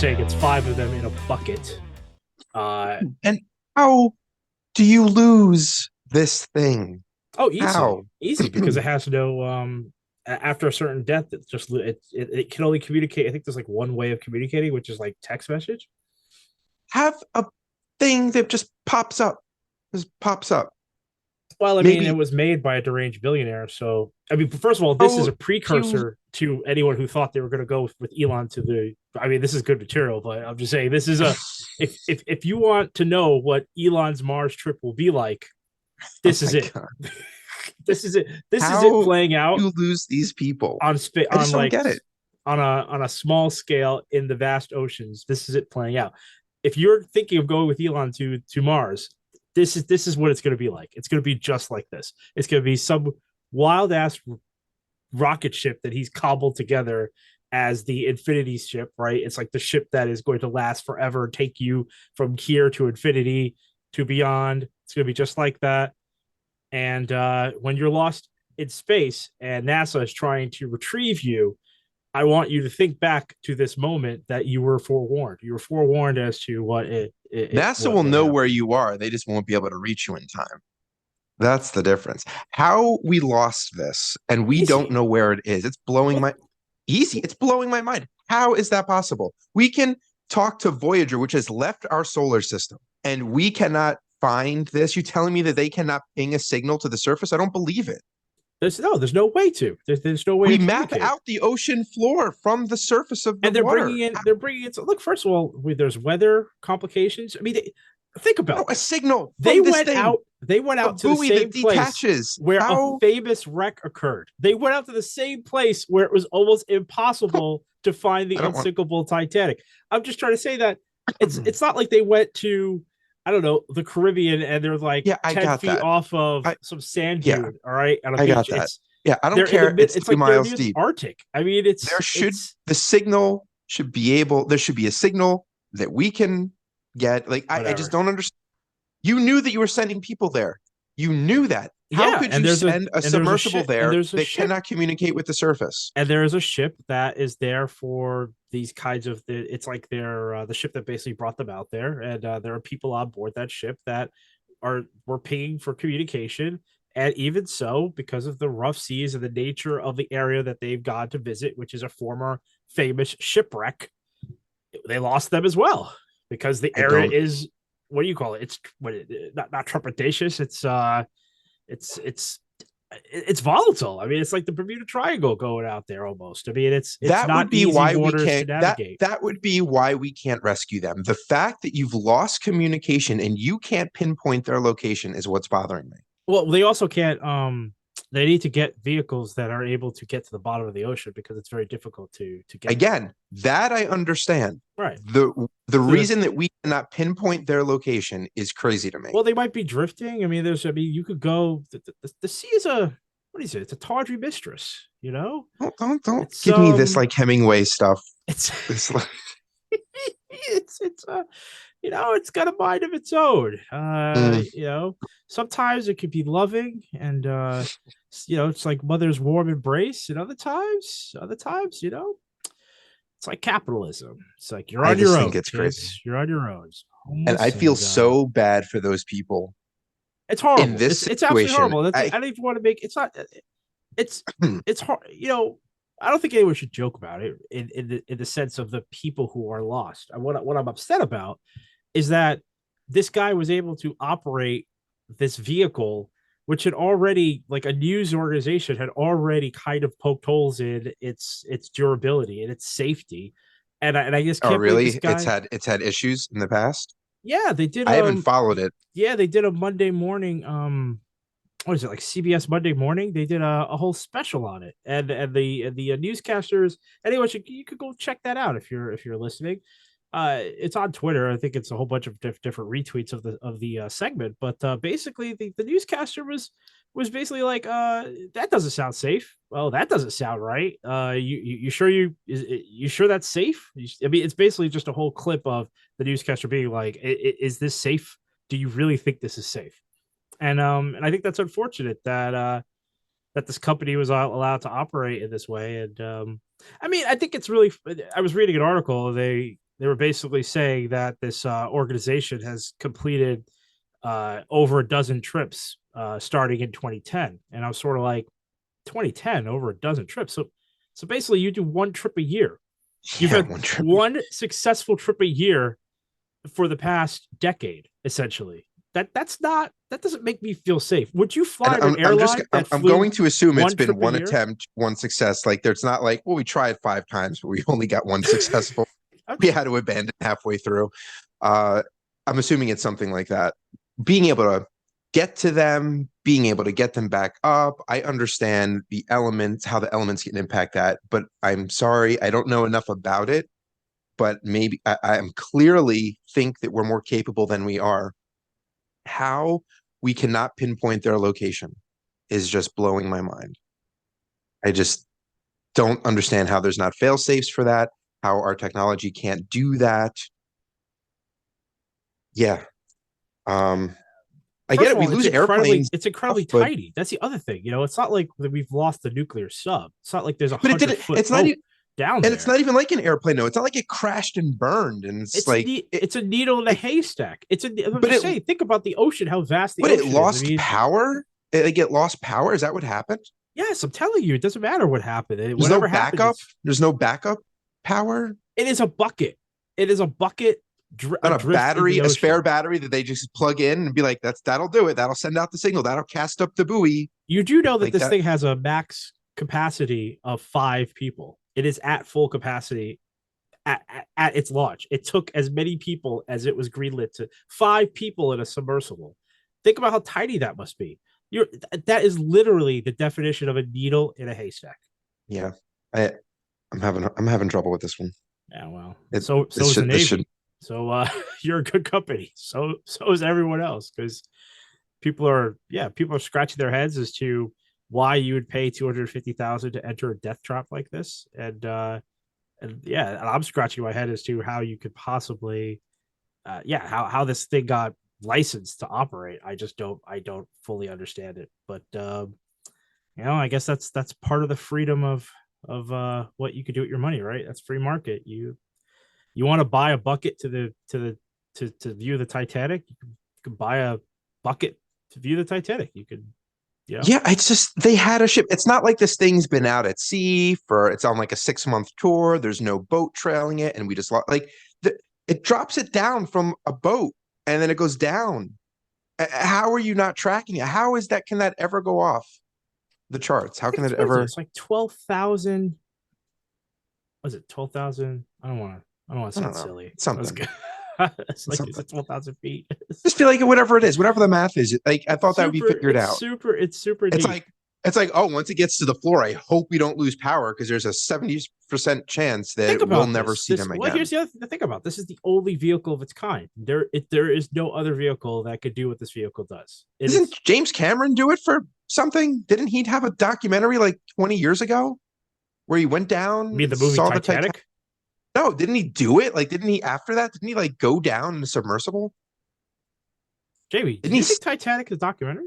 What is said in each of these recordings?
saying it's 5 of them in a bucket. And how do you lose this thing? Oh, easy, How? easy, because it has no after a certain depth, it's just it can only communicate. I think there's like one way of communicating, which is like text message. Have a thing that just pops up. Just pops up. Well, I mean, it Maybe was made by a deranged billionaire, so I mean, first of all, this is how a do you precursor to anyone who thought they were going to go with Elon to the. I mean, this is good material, but I'm just saying this is a. If you want to know what Elon's Mars trip will be like, oh this is my it. god. This is it. This is it How playing do out you lose these people? on I on just don't like get it. on a small scale in the vast oceans. This is it playing out. If you're thinking of going with Elon to Mars, this is what it's going to be like. It's going to be just like this. It's going to be some wild ass rocket ship that he's cobbled together as the Infinity ship, right? It's like the ship that is going to last forever and take you from here to infinity to beyond. It's going to be just like that. And when you're lost in space and NASA is trying to retrieve you, I want you to think back to this moment that you were forewarned. You were forewarned as to NASA what will would know happen. where you are. They just won't be able to reach you in time. That's the difference. How we lost this and we don't Easy. know where it is. It's blowing Well, my easy. It's blowing my mind. How is that possible? We can talk to Voyager, which has left our solar system, and we cannot find this. You telling me that they cannot ping a signal to the surface? I don't believe it. there's no way to. There's no way to We map communicate. out the ocean floor from the surface of the And water. they're bringing in. Look, first of all, there's weather complications. I mean, think No, about a this. signal from this thing, They went a out to the buoy that same place detaches. where a How? famous wreck occurred. They went out to the same place where it was almost impossible to find the I don't want. unsinkable Titanic. I'm just trying to say that it's not like they went to, I don't know, the Caribbean and they're like Yeah, I 10 got feet that. off of I some sand yeah, dune, all right, on a I got beach. that. It's Yeah, I don't they're in the care. mid, It's it's three like they're miles near the deep. Arctic. I mean, There should it's the signal should be able. There should be a signal that we can get. Like I just whatever. don't understand. You knew that you were sending people there. You knew that. How Yeah, could you send a submersible there there's a that ship cannot communicate with the surface? and there is a ship that is there for these kinds of it's like they're the ship that basically brought them out there, and there are people on board that ship that were pinging for communication. And even so, because of the rough seas and the nature of the area that they've gone to visit, which is a former famous shipwreck, they lost them as well because the I area don't. is, what do you call it? It's not trepidatious. It's it's volatile. I mean, it's like the Bermuda Triangle going out there almost. I mean, it's That not would be easy why we waters to can't. That navigate. that would be why we can't rescue them. The fact that you've lost communication and you can't pinpoint their location is what's bothering me. Well, they also can't. They need to get vehicles that are able to get to the bottom of the ocean because it's very difficult to get there. Again, that I understand. Right. The So reason that we cannot pinpoint their location is crazy to me. well, they might be drifting. I mean, there's. I mean, you could go. The sea is a, what is it? It's a tawdry mistress. You know, Don't it's give me this like Hemingway stuff. it's This like, it's you know, it's got a mind of its own. mm, You know, sometimes it can be loving and you know, it's like mother's warm embrace, and other times, you know, it's like capitalism. It's like you're I on your just think own, it's crazy, kids. You're on your own. It's and I homeless, feel and so bad for those people it's in horrible. this It's absolutely situation. horrible. I don't even want to make it's not it's it's hard, you know. I don't think anyone should joke about it in the sense of the people who are lost. What I'm upset about is that this guy was able to operate this vehicle, which had already, like, a news organization had already kind of poked holes in its durability and its safety. And I just Oh, can't believe this really? It's guy. had issues in the past. Yeah, they did I haven't followed it. they did a Monday morning what is it, like CBS Monday Morning? They did a whole special on it, and the newscasters. Anyway, you could go check that out if you're listening. It's on Twitter. I think it's a whole bunch of different retweets of the segment. But basically, the newscaster was basically like, that doesn't sound safe. Well, that doesn't sound right. You sure you sure that's safe? I mean, it's basically just a whole clip of the newscaster being like, is this safe? Do you really think this is safe? And I think that's unfortunate that that this company was allowed to operate in this way. And I mean, I think it's really. I was reading an article. They were basically saying that this organization has completed over a dozen trips starting in 2010, and I was sort of like, 2010 over a dozen trips. So basically, you do one trip a year. You've Yeah, had one trip. one successful trip a year for the past decade, essentially. That doesn't make me feel safe. Would you And fly an airline that I'm flew going to assume it's one been trip a one year? attempt, one success. Like there's not like, well, we tried 5 times, but we only got one successful. We had to abandon halfway through. Uh, I'm assuming it's something like that. Being able to get to them, being able to get them back up. I understand the elements, how the elements can impact that, but I'm sorry, I don't know enough about it. But maybe I am clearly think that we're more capable than we are. How we cannot pinpoint their location is just blowing my mind. I just don't understand how there's not fail safes for that, how our technology can't do that. Yeah. Um, I get First it. of We all, lose airplanes, it's stuff, incredibly but tiny. That's the other thing. It's not like we've lost the nuclear sub. It's not like there's a but it 100 foot it's not boat even down and it's there. not even like an airplane. No, it's not like it crashed and burned. And it's like It's a needle in a it, haystack. I'm but just it saying. Think about the ocean. How vast the but it ocean is. I lost mean, power. Like it lost power. Is that what happened? yes, I'm telling you, it doesn't matter what happened. There's no Whatever happened, backup. There's no backup power. it is a bucket. It is a bucket Not a adrift in battery, the a spare ocean. battery that they just plug in and be like, that'll do it. That'll send out the signal. That'll cast up the buoy You do know that like this that. thing has a max capacity of 5 people. It is at full capacity at its launch. It took as many people as it was greenlit to 5 people in a submersible. Think about how tiny that must be. That is literally the definition of a needle in a haystack. Yeah, I, I'm having trouble with this one. Yeah, well, It so this is the should this should Navy. So you're a good company. So is everyone else because people are scratching their heads as to why you would pay 250,000 to enter a death trap like this, and yeah, and I'm scratching my head as to how you could possibly, how this thing got licensed to operate. I don't fully understand it, but I guess that's part of the freedom of what you could do with your money, right? That's free market. You want to buy a bucket to view the Titanic, you can buy a bucket to view the Titanic. You could, Yeah, it's just they had a ship. It's not like this thing's been out at sea for it's on like a 6 month tour. There's no boat trailing it, and we just like it drops it down from a boat and then it goes down. How are you not tracking it? How is that? Can that ever go off the charts? How can it what is it? ever? It's like 12,000. Was it 12,000? I don't want to I sound don't know. silly. I was Something. good. It's like, is Something. it 12,000 feet? Just feel like whatever it is, whatever the math is. Like I thought that would be figured out. It's super It's deep. like it's like, oh, once it gets to the floor, I hope we don't lose power because there's a 70% chance Think that we'll about never this. see them Well, again. here's the other thing to think about. This is the only vehicle of its kind. There is no other vehicle that could do what this vehicle does. It Doesn't is. James Cameron do it for something? Didn't he have a documentary like 20 years ago where he went I down mean, and the movie saw the Titanic? Titanic. No, didn't he do it? Like, didn't he after that? Didn't he like go down in a submersible? Jamie, did Didn't he? you think Titanic is a documentary?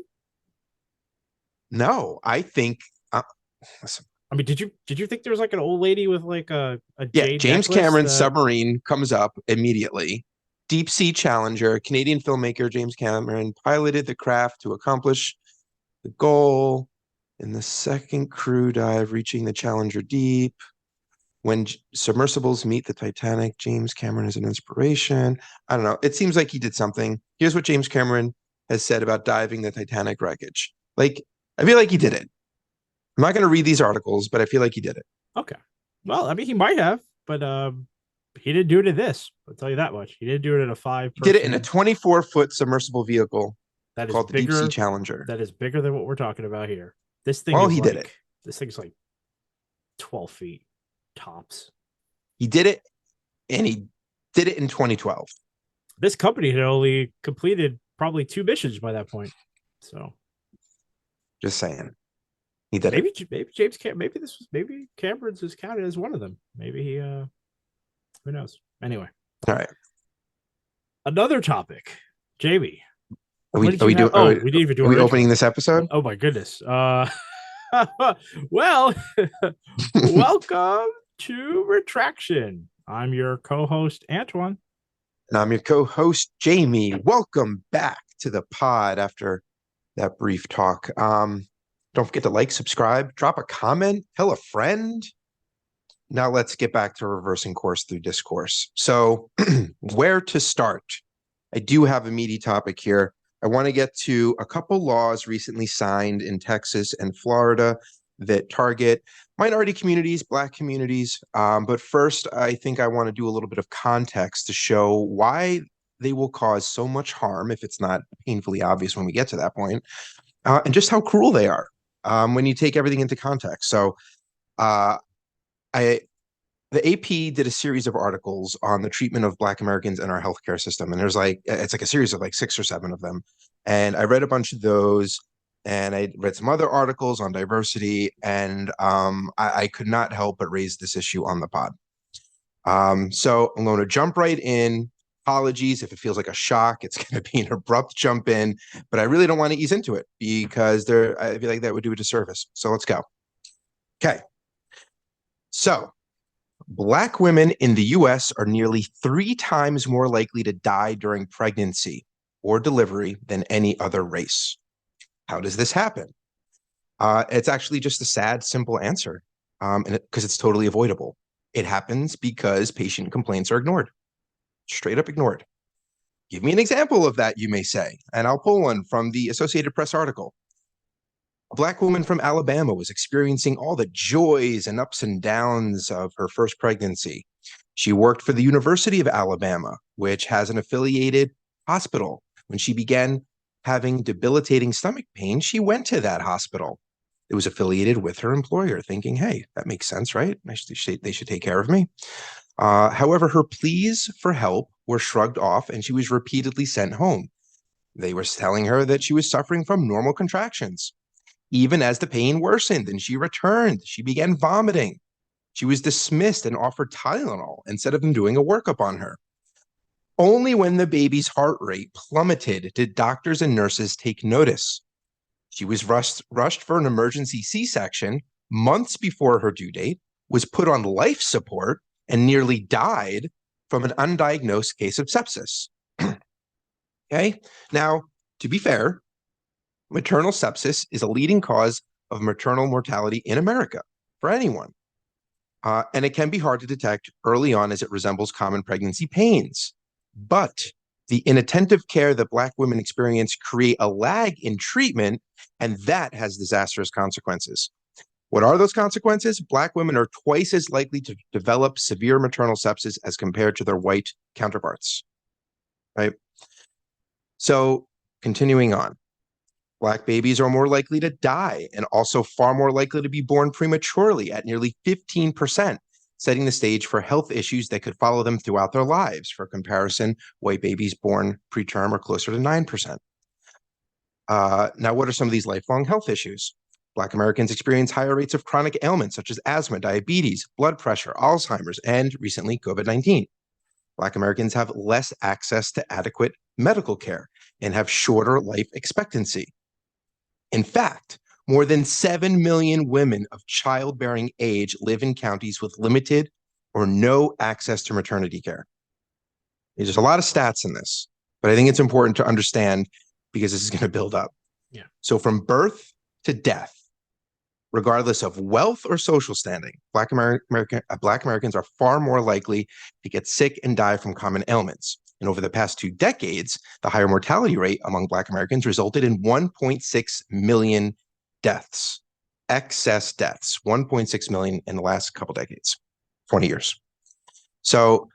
No, I think. Uh, listen, I mean, did you think there was like an old lady with like a yeah, jade James necklace Cameron's that submarine comes up immediately. Deep Sea Challenger, Canadian filmmaker James Cameron piloted the craft to accomplish the goal in the second crew dive, reaching the Challenger deep. When submersibles meet the Titanic, James Cameron is an inspiration. I don't know. It seems like he did something. Here's what James Cameron has said about diving the Titanic wreckage. Like, I feel like he did it. I'm not going to read these articles, but I feel like he did it. okay. Well, I mean, he might have, but he didn't do it in this. I'll tell you that much. He didn't do it in a five He did it in a person 24-foot submersible vehicle that is called the Deep Sea bigger Challenger. that is bigger than what we're talking about here. Well, he did it. This thing's like 12 feet tops. He did it, and he did it in 2012. This company had only completed probably 2 missions by that point. So Just saying. He did maybe it. maybe James Cam maybe Cameron's is counted as one of them. Maybe he who knows. Anyway. All right. Another topic. Jamie. We didn't even do are we our opening intro. this episode? Oh my goodness. Well, welcome to Retraction. I'm your co-host, Antoine. And I'm your co-host, Jamie. Welcome back to the pod after that brief talk. Don't forget to like, subscribe, drop a comment, tell a friend. Now let's get back to reversing course through discourse. So where to start? I do have a meaty topic here. I want to get to a couple laws recently signed in Texas and Florida that target minority communities, Black communities. But first, I think I want to do a little bit of context to show why they will cause so much harm if it's not painfully obvious when we get to that point, and just how cruel they are when you take everything into context. So uh, I the AP did a series of articles on the treatment of Black Americans in our healthcare system. And it's like a series of like 6 or 7 of them. And I read a bunch of those and I read some other articles on diversity. And I could not help but raise this issue on the pod. So I'm going to jump right in. Apologies if it feels like a shock. It's going to be an abrupt jump in, but I really don't want to ease into it because I feel like that would do a disservice. So let's go. Okay. So Black women in the US are nearly 3 times more likely to die during pregnancy or delivery than any other race. How does this happen? It's actually just a sad, simple answer, because it's totally avoidable. It happens because patient complaints are ignored, straight up ignored. Give me an example of that, you may say, and I'll pull one from the Associated Press article. A Black woman from Alabama was experiencing all the joys and ups and downs of her first pregnancy. She worked for the University of Alabama, which has an affiliated hospital. When she began having debilitating stomach pain, she went to that hospital. It was affiliated with her employer, thinking, hey, that makes sense, right? They should take care of me. However, her pleas for help were shrugged off and she was repeatedly sent home. They were telling her that she was suffering from normal contractions. Even as the pain worsened and she returned, she began vomiting. She was dismissed and offered Tylenol instead of them doing a workup on her. Only when the baby's heart rate plummeted did doctors and nurses take notice. She was rushed for an emergency C-section months before her due date, was put on life support, and nearly died from an undiagnosed case of sepsis. Okay, now, to be fair, maternal sepsis is a leading cause of maternal mortality in America for anyone. And it can be hard to detect early on as it resembles common pregnancy pains. But the inattentive care that Black women experience create a lag in treatment, and that has disastrous consequences. What are those consequences? Black women are twice as likely to develop severe maternal sepsis as compared to their white counterparts, right? So continuing on. Black babies are more likely to die and also far more likely to be born prematurely at nearly 15%, setting the stage for health issues that could follow them throughout their lives. For comparison, white babies born preterm are closer to 9%. Now, what are some of these lifelong health issues? Black Americans experience higher rates of chronic ailments such as asthma, diabetes, blood pressure, Alzheimer's, and recently COVID-19. Black Americans have less access to adequate medical care and have shorter life expectancy. In fact, more than 7 million women of childbearing age live in counties with limited or no access to maternity care. There's a lot of stats in this, but I think it's important to understand because this is going to build up. Yeah. So from birth to death, regardless of wealth or social standing, Black Americans are far more likely to get sick and die from common ailments. And over the past 2 decades, the higher mortality rate among Black Americans resulted in 1.6 million deaths, excess deaths, 1.6 million in the last couple decades, 20 years. So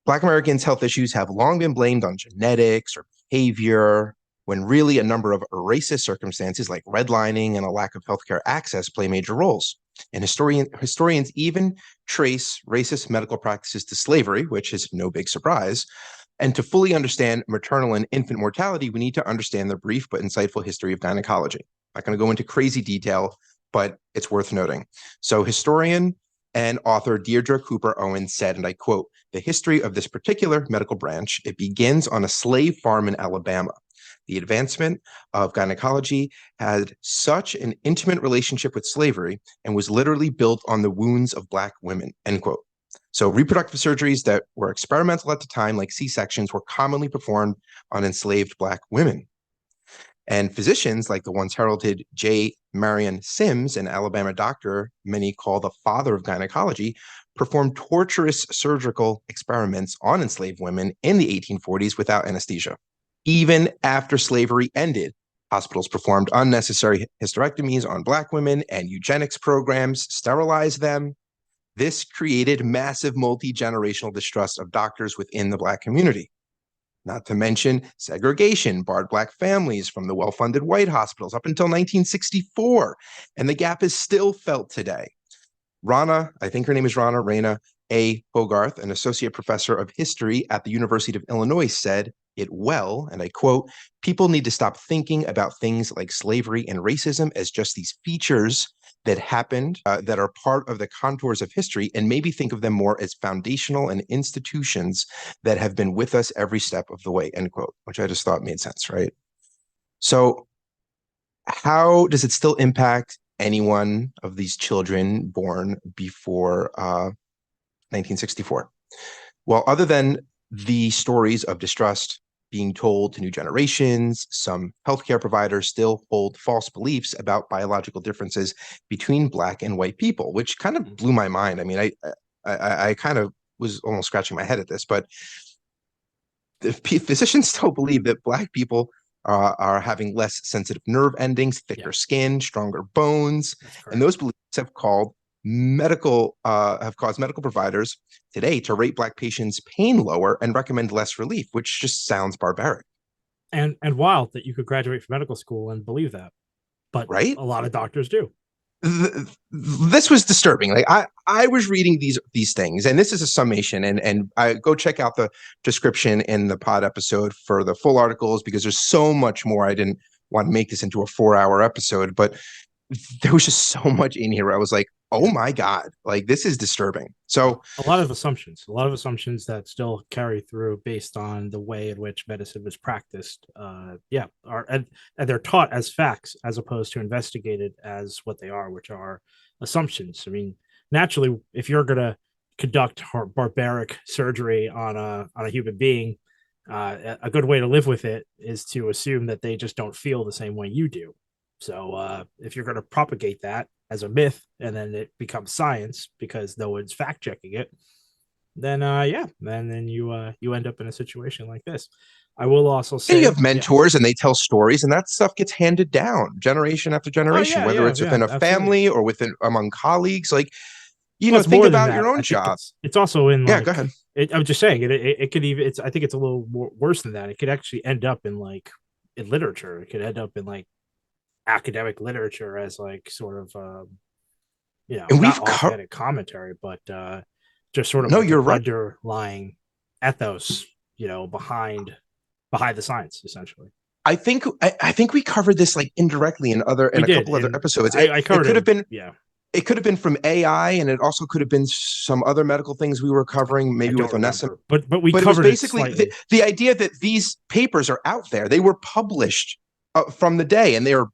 Black Americans' health issues have long been blamed on genetics or behavior, when really a number of racist circumstances like redlining and a lack of healthcare access play major roles. And historians even trace racist medical practices to slavery, which is no big surprise. And to fully understand maternal and infant mortality, we need to understand the brief but insightful history of gynecology. I'm not going to go into crazy detail, but it's worth noting. So historian and author Deirdre Cooper Owens said, and I quote, "The history of this particular medical branch, it begins on a slave farm in Alabama. The advancement of gynecology had such an intimate relationship with slavery and was literally built on the wounds of Black women," end quote. So reproductive surgeries that were experimental at the time, like C-sections, were commonly performed on enslaved Black women. And physicians, like the once heralded J. Marion Sims, an Alabama doctor many call the father of gynecology, performed torturous surgical experiments on enslaved women in the 1840s without anesthesia. Even after slavery ended, hospitals performed unnecessary hysterectomies on Black women and eugenics programs sterilized them. This created massive multi-generational distrust of doctors within the Black community. Not to mention segregation barred Black families from the well-funded white hospitals up until 1964, and the gap is still felt today. Rana, I think her name is Raina A. Hogarth, an associate professor of history at the University of Illinois, said it well, and I quote, "People need to stop thinking about things like slavery and racism as just these features that happened that are part of the contours of history, and maybe think of them more as foundational and institutions that have been with us every step of the way," end quote, which I just thought made sense, right? So how does it still impact any one of these children born before 1964? Well, other than the stories of distrust being told to new generations, some healthcare providers still hold false beliefs about biological differences between Black and white people, which kind of blew my mind. I mean, I kind of was almost scratching my head at this, but the physicians still believe that Black people are having less sensitive nerve endings, thicker skin, stronger bones, and those beliefs have caused medical providers today to rate Black patients' pain lower and recommend less relief, which just sounds barbaric. And wild that you could graduate from medical school and believe that, but right? A lot of doctors do. This was disturbing. Like I was reading these things, and this is a summation, and I go check out the description in the pod episode for the full articles, because there's so much more. I didn't want to make this into a 4-hour episode, but there was just so much in here. I was like, oh my God, like this is disturbing. So a lot of assumptions that still carry through based on the way in which medicine was practiced. And they're taught as facts as opposed to investigated as what they are, which are assumptions. I mean, naturally, if you're going to conduct barbaric surgery on a human being, a good way to live with it is to assume that they just don't feel the same way you do. So if you're going to propagate that as a myth and then it becomes science because no one's fact checking it, then then you end up in a situation like this. I will also say, and you have mentors and they tell stories, and that stuff gets handed down generation after generation, whether it's within a family or among colleagues. Like, think about your own job. It's also in go ahead. I'm just saying it could even. I think it's a little more worse than that. It could actually end up in in literature. It could end up in academic literature as sort of and we've authentic commentary, but just sort of you're right, underlying ethos behind the science, essentially. I think we covered this indirectly in a couple other episodes. I covered it could have been it could have been from AI, and it also could have been some other medical things we were covering, maybe with Onessa. But we covered it was basically the idea that these papers are out there. They were published from the day, and they're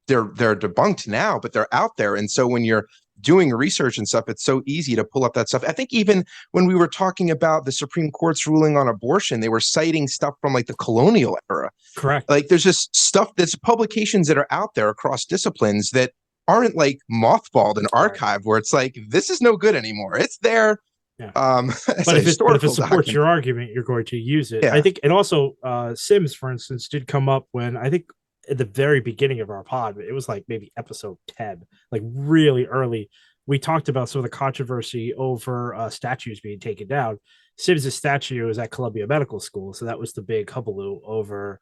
debunked now, but they're out there. And so when you're doing research and stuff, it's so easy to pull up that stuff. I think even when we were talking about the Supreme Court's ruling on abortion, they were citing stuff from the colonial era. Correct. There's just stuff that's publications that are out there across disciplines that aren't mothballed and archived, where it's this is no good anymore. It's there. Yeah. But if it supports your argument, you're going to use it. Yeah. I think, and also Sims, for instance, did come up when I think at the very beginning of our pod, it was maybe episode 10, really early. We talked about some of the controversy over statues being taken down. Sims' statue was at Columbia Medical School, so that was the big hubbub over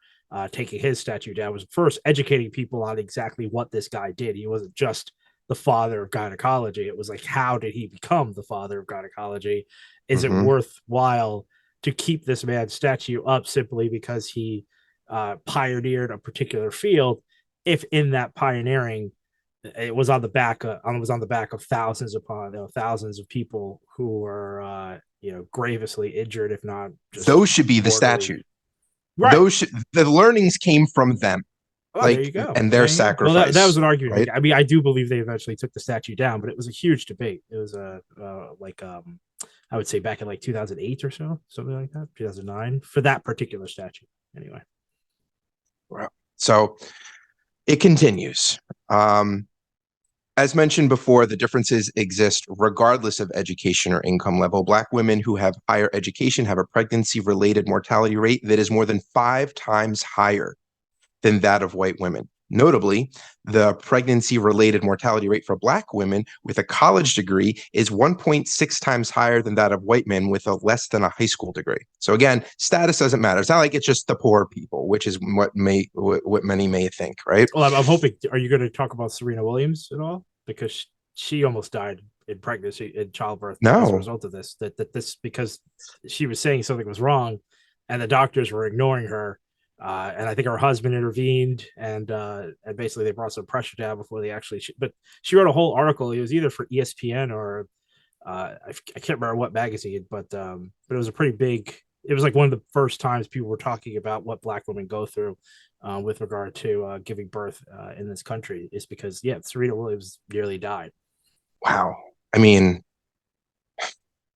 taking his statue down. It was first educating people on exactly what this guy did. He wasn't just the father of gynecology. It was how did he become the father of gynecology? Is it worthwhile to keep this man's statue up simply because he pioneered a particular field, if in that pioneering it was on the back of thousands upon thousands of people who were grievously injured, if not just those should be the statue, right? The learnings came from them. There you go. And their sacrifice. Well, that was an argument. Right? I mean, I do believe they eventually took the statue down, but it was a huge debate. It was I would say back in like 2008 or so, something like that, 2009 for that particular statute. Anyway. Wow. So it continues. As mentioned before, the differences exist regardless of education or income level. Black women who have higher education have a pregnancy-related mortality rate that is more than 5 times higher than that of white women. Notably, the pregnancy-related mortality rate for Black women with a college degree is 1.6 times higher than that of white men with a less than a high school degree. So again, status doesn't matter. It's not like it's just the poor people, which is what many may think, right? Well, I'm hoping. Are you going to talk about Serena Williams at all? Because she almost died in pregnancy, in childbirth, as a No. result of this. This because she was saying something was wrong, and the doctors were ignoring her. And I think her husband intervened, and basically they brought some pressure down before they actually. But she wrote a whole article. It was either for ESPN or I can't remember what magazine, but it was a pretty big. It was like one of the first times people were talking about what Black women go through with regard to giving birth in this country. Is because Serena Williams nearly died. Wow. I mean,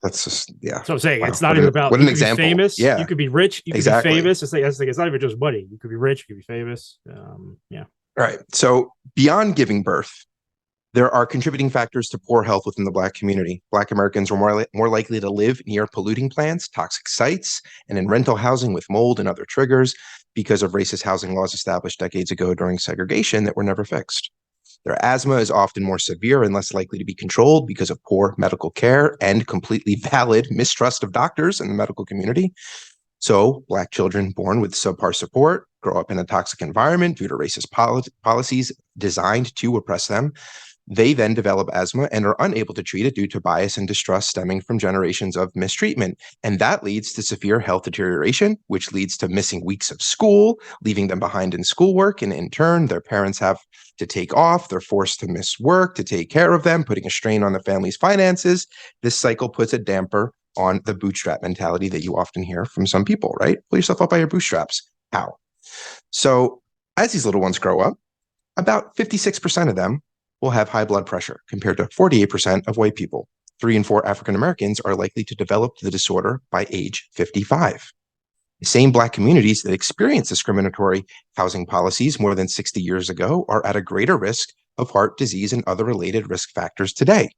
that's just So I'm saying wow. it's not even about What you an could be example. famous, you Yeah, could be rich, you could be exactly. famous. It's not even just money. You could be rich, you could be famous. Yeah. All right. So beyond giving birth, there are contributing factors to poor health within the Black community. Black Americans are more likely to live near polluting plants, toxic sites, and in rental housing with mold and other triggers because of racist housing laws established decades ago during segregation that were never fixed. Their asthma is often more severe and less likely to be controlled because of poor medical care and completely valid mistrust of doctors in the medical community. So, Black children born with subpar support grow up in a toxic environment due to racist policies designed to oppress them. They then develop asthma and are unable to treat it due to bias and distrust stemming from generations of mistreatment. And that leads to severe health deterioration, which leads to missing weeks of school, leaving them behind in schoolwork. And in turn, their parents have to take off. They're forced to miss work to take care of them, putting a strain on the family's finances. This cycle puts a damper on the bootstrap mentality that you often hear from some people, right? Pull yourself up by your bootstraps. How? So as these little ones grow up, about 56% of them will have high blood pressure compared to 48% of white people. 3 in 4 African Americans are likely to develop the disorder by age 55. The same Black communities that experienced discriminatory housing policies more than 60 years ago are at a greater risk of heart disease and other related risk factors today.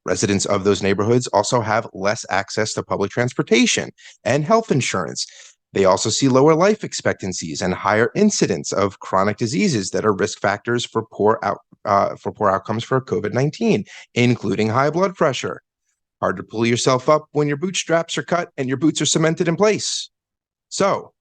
Residents of those neighborhoods also have less access to public transportation and health insurance. They also see lower life expectancies and higher incidence of chronic diseases that are risk factors for poor outcomes for COVID-19, including high blood pressure. Hard to pull yourself up when your bootstraps are cut and your boots are cemented in place. So,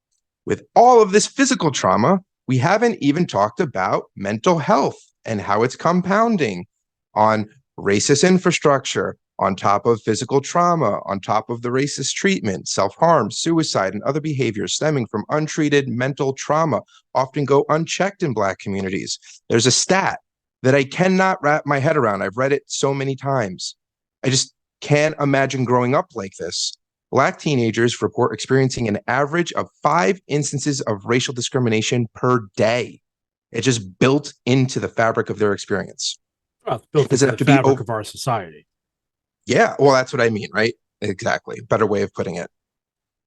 with all of this physical trauma, we haven't even talked about mental health and how it's compounding on racist infrastructure, on top of physical trauma, on top of the racist treatment. Self-harm, suicide, and other behaviors stemming from untreated mental trauma often go unchecked in Black communities. There's a stat that I cannot wrap my head around. I've read it so many times. I just can't imagine growing up like this. Black teenagers report experiencing an average of 5 instances of racial discrimination per day. It's just built into the fabric of their experience. Well, it's built Does into it the have to be fabric of our society. Yeah, well, that's what I mean, right? Exactly. Better way of putting it.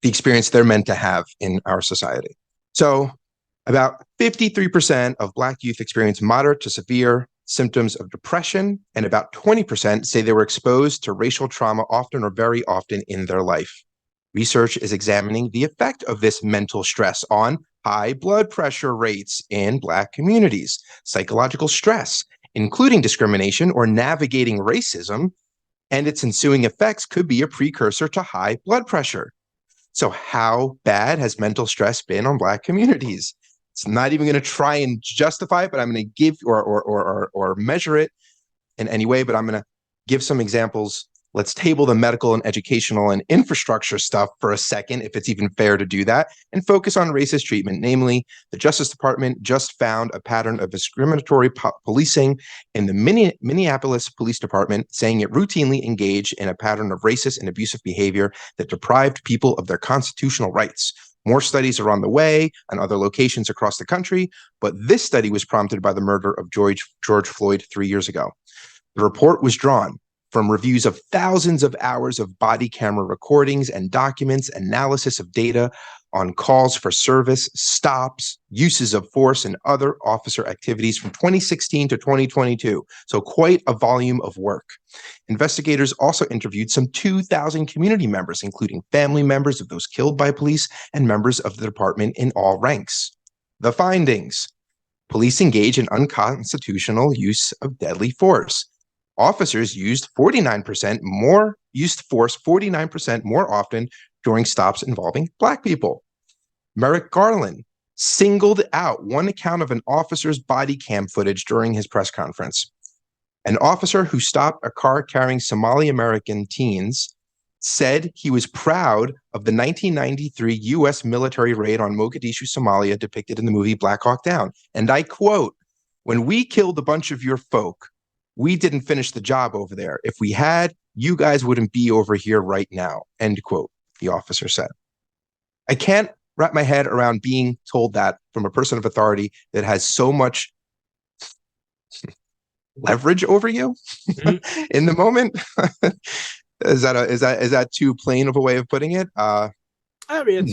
The experience they're meant to have in our society. So, about 53% of Black youth experience moderate to severe symptoms of depression, and about 20% say they were exposed to racial trauma often or very often in their life. Research is examining the effect of this mental stress on high blood pressure rates in Black communities, psychological stress, including discrimination or navigating racism, and its ensuing effects could be a precursor to high blood pressure. So how bad has mental stress been on Black communities? It's not even going to try and justify it, but I'm going to give or measure it in any way, but I'm going to give some examples. Let's table the medical and educational and infrastructure stuff for a second, if it's even fair to do that, and focus on racist treatment. Namely, the Justice Department just found a pattern of discriminatory policing in the Minneapolis Police Department, saying it routinely engaged in a pattern of racist and abusive behavior that deprived people of their constitutional rights. More studies are on the way on other locations across the country, but this study was prompted by the murder of George Floyd 3 years ago. The report was drawn From reviews of thousands of hours of body camera recordings and documents, analysis of data on calls for service, stops, uses of force, and other officer activities from 2016 to 2022. So quite a volume of work. Investigators also interviewed some 2,000 community members, including family members of those killed by police and members of the department in all ranks. The findings: police engage in unconstitutional use of deadly force. Officers used 49% more, used force 49% more often during stops involving Black people. Merrick Garland singled out one account of an officer's body cam footage during his press conference. An officer who stopped a car carrying Somali American teens said he was proud of the 1993 U.S. military raid on Mogadishu, Somalia, depicted in the movie Black Hawk Down. And I quote, "When we killed a bunch of your folk, we didn't finish the job over there. If we had, you guys wouldn't be over here right now," end quote, the officer said. I can't wrap my head around being told that from a person of authority that has so much leverage over you in the moment. Is that too plain of a way of putting it? I mean,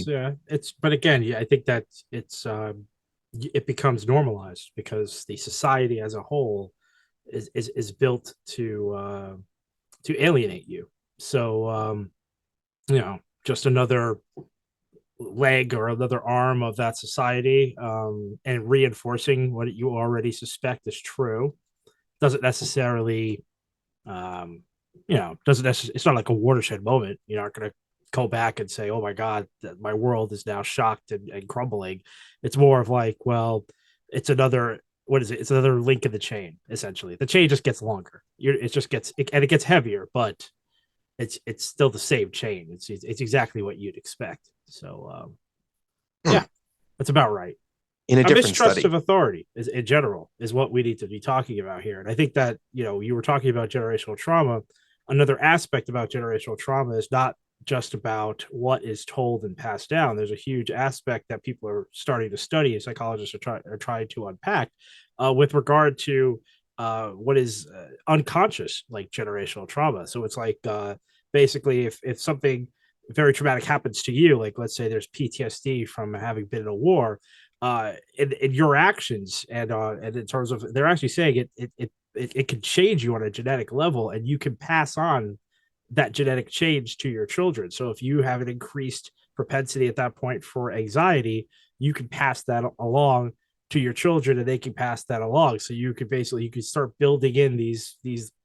but again, yeah, I think that it becomes normalized because the society as a whole is built to alienate you. So just another leg or another arm of that society, and reinforcing what you already suspect is true doesn't necessarily it's not like a watershed moment. You're not going to go back and say, oh my God, my world is now shocked and crumbling. It's more of like, well, it's another, what is it? It's another link in the chain, essentially. The chain just gets longer. It gets heavier, but it's still the same chain. It's exactly what you'd expect. So yeah, that's about right. In a different mistrust study of authority in general is what we need to be talking about here. And I think that, you were talking about generational trauma. Another aspect about generational trauma is not just about what is told and passed down. There's a huge aspect that people are starting to study and psychologists are trying to unpack with regard to what is unconscious, like generational trauma. So it's like basically if something very traumatic happens to you, like let's say there's PTSD from having been in a war, in your actions and in terms of, they're actually saying it can change you on a genetic level, and you can pass on that genetic change to your children. So if you have an increased propensity at that point for anxiety, you can pass that along to your children, and they can pass that along. So you could start building in these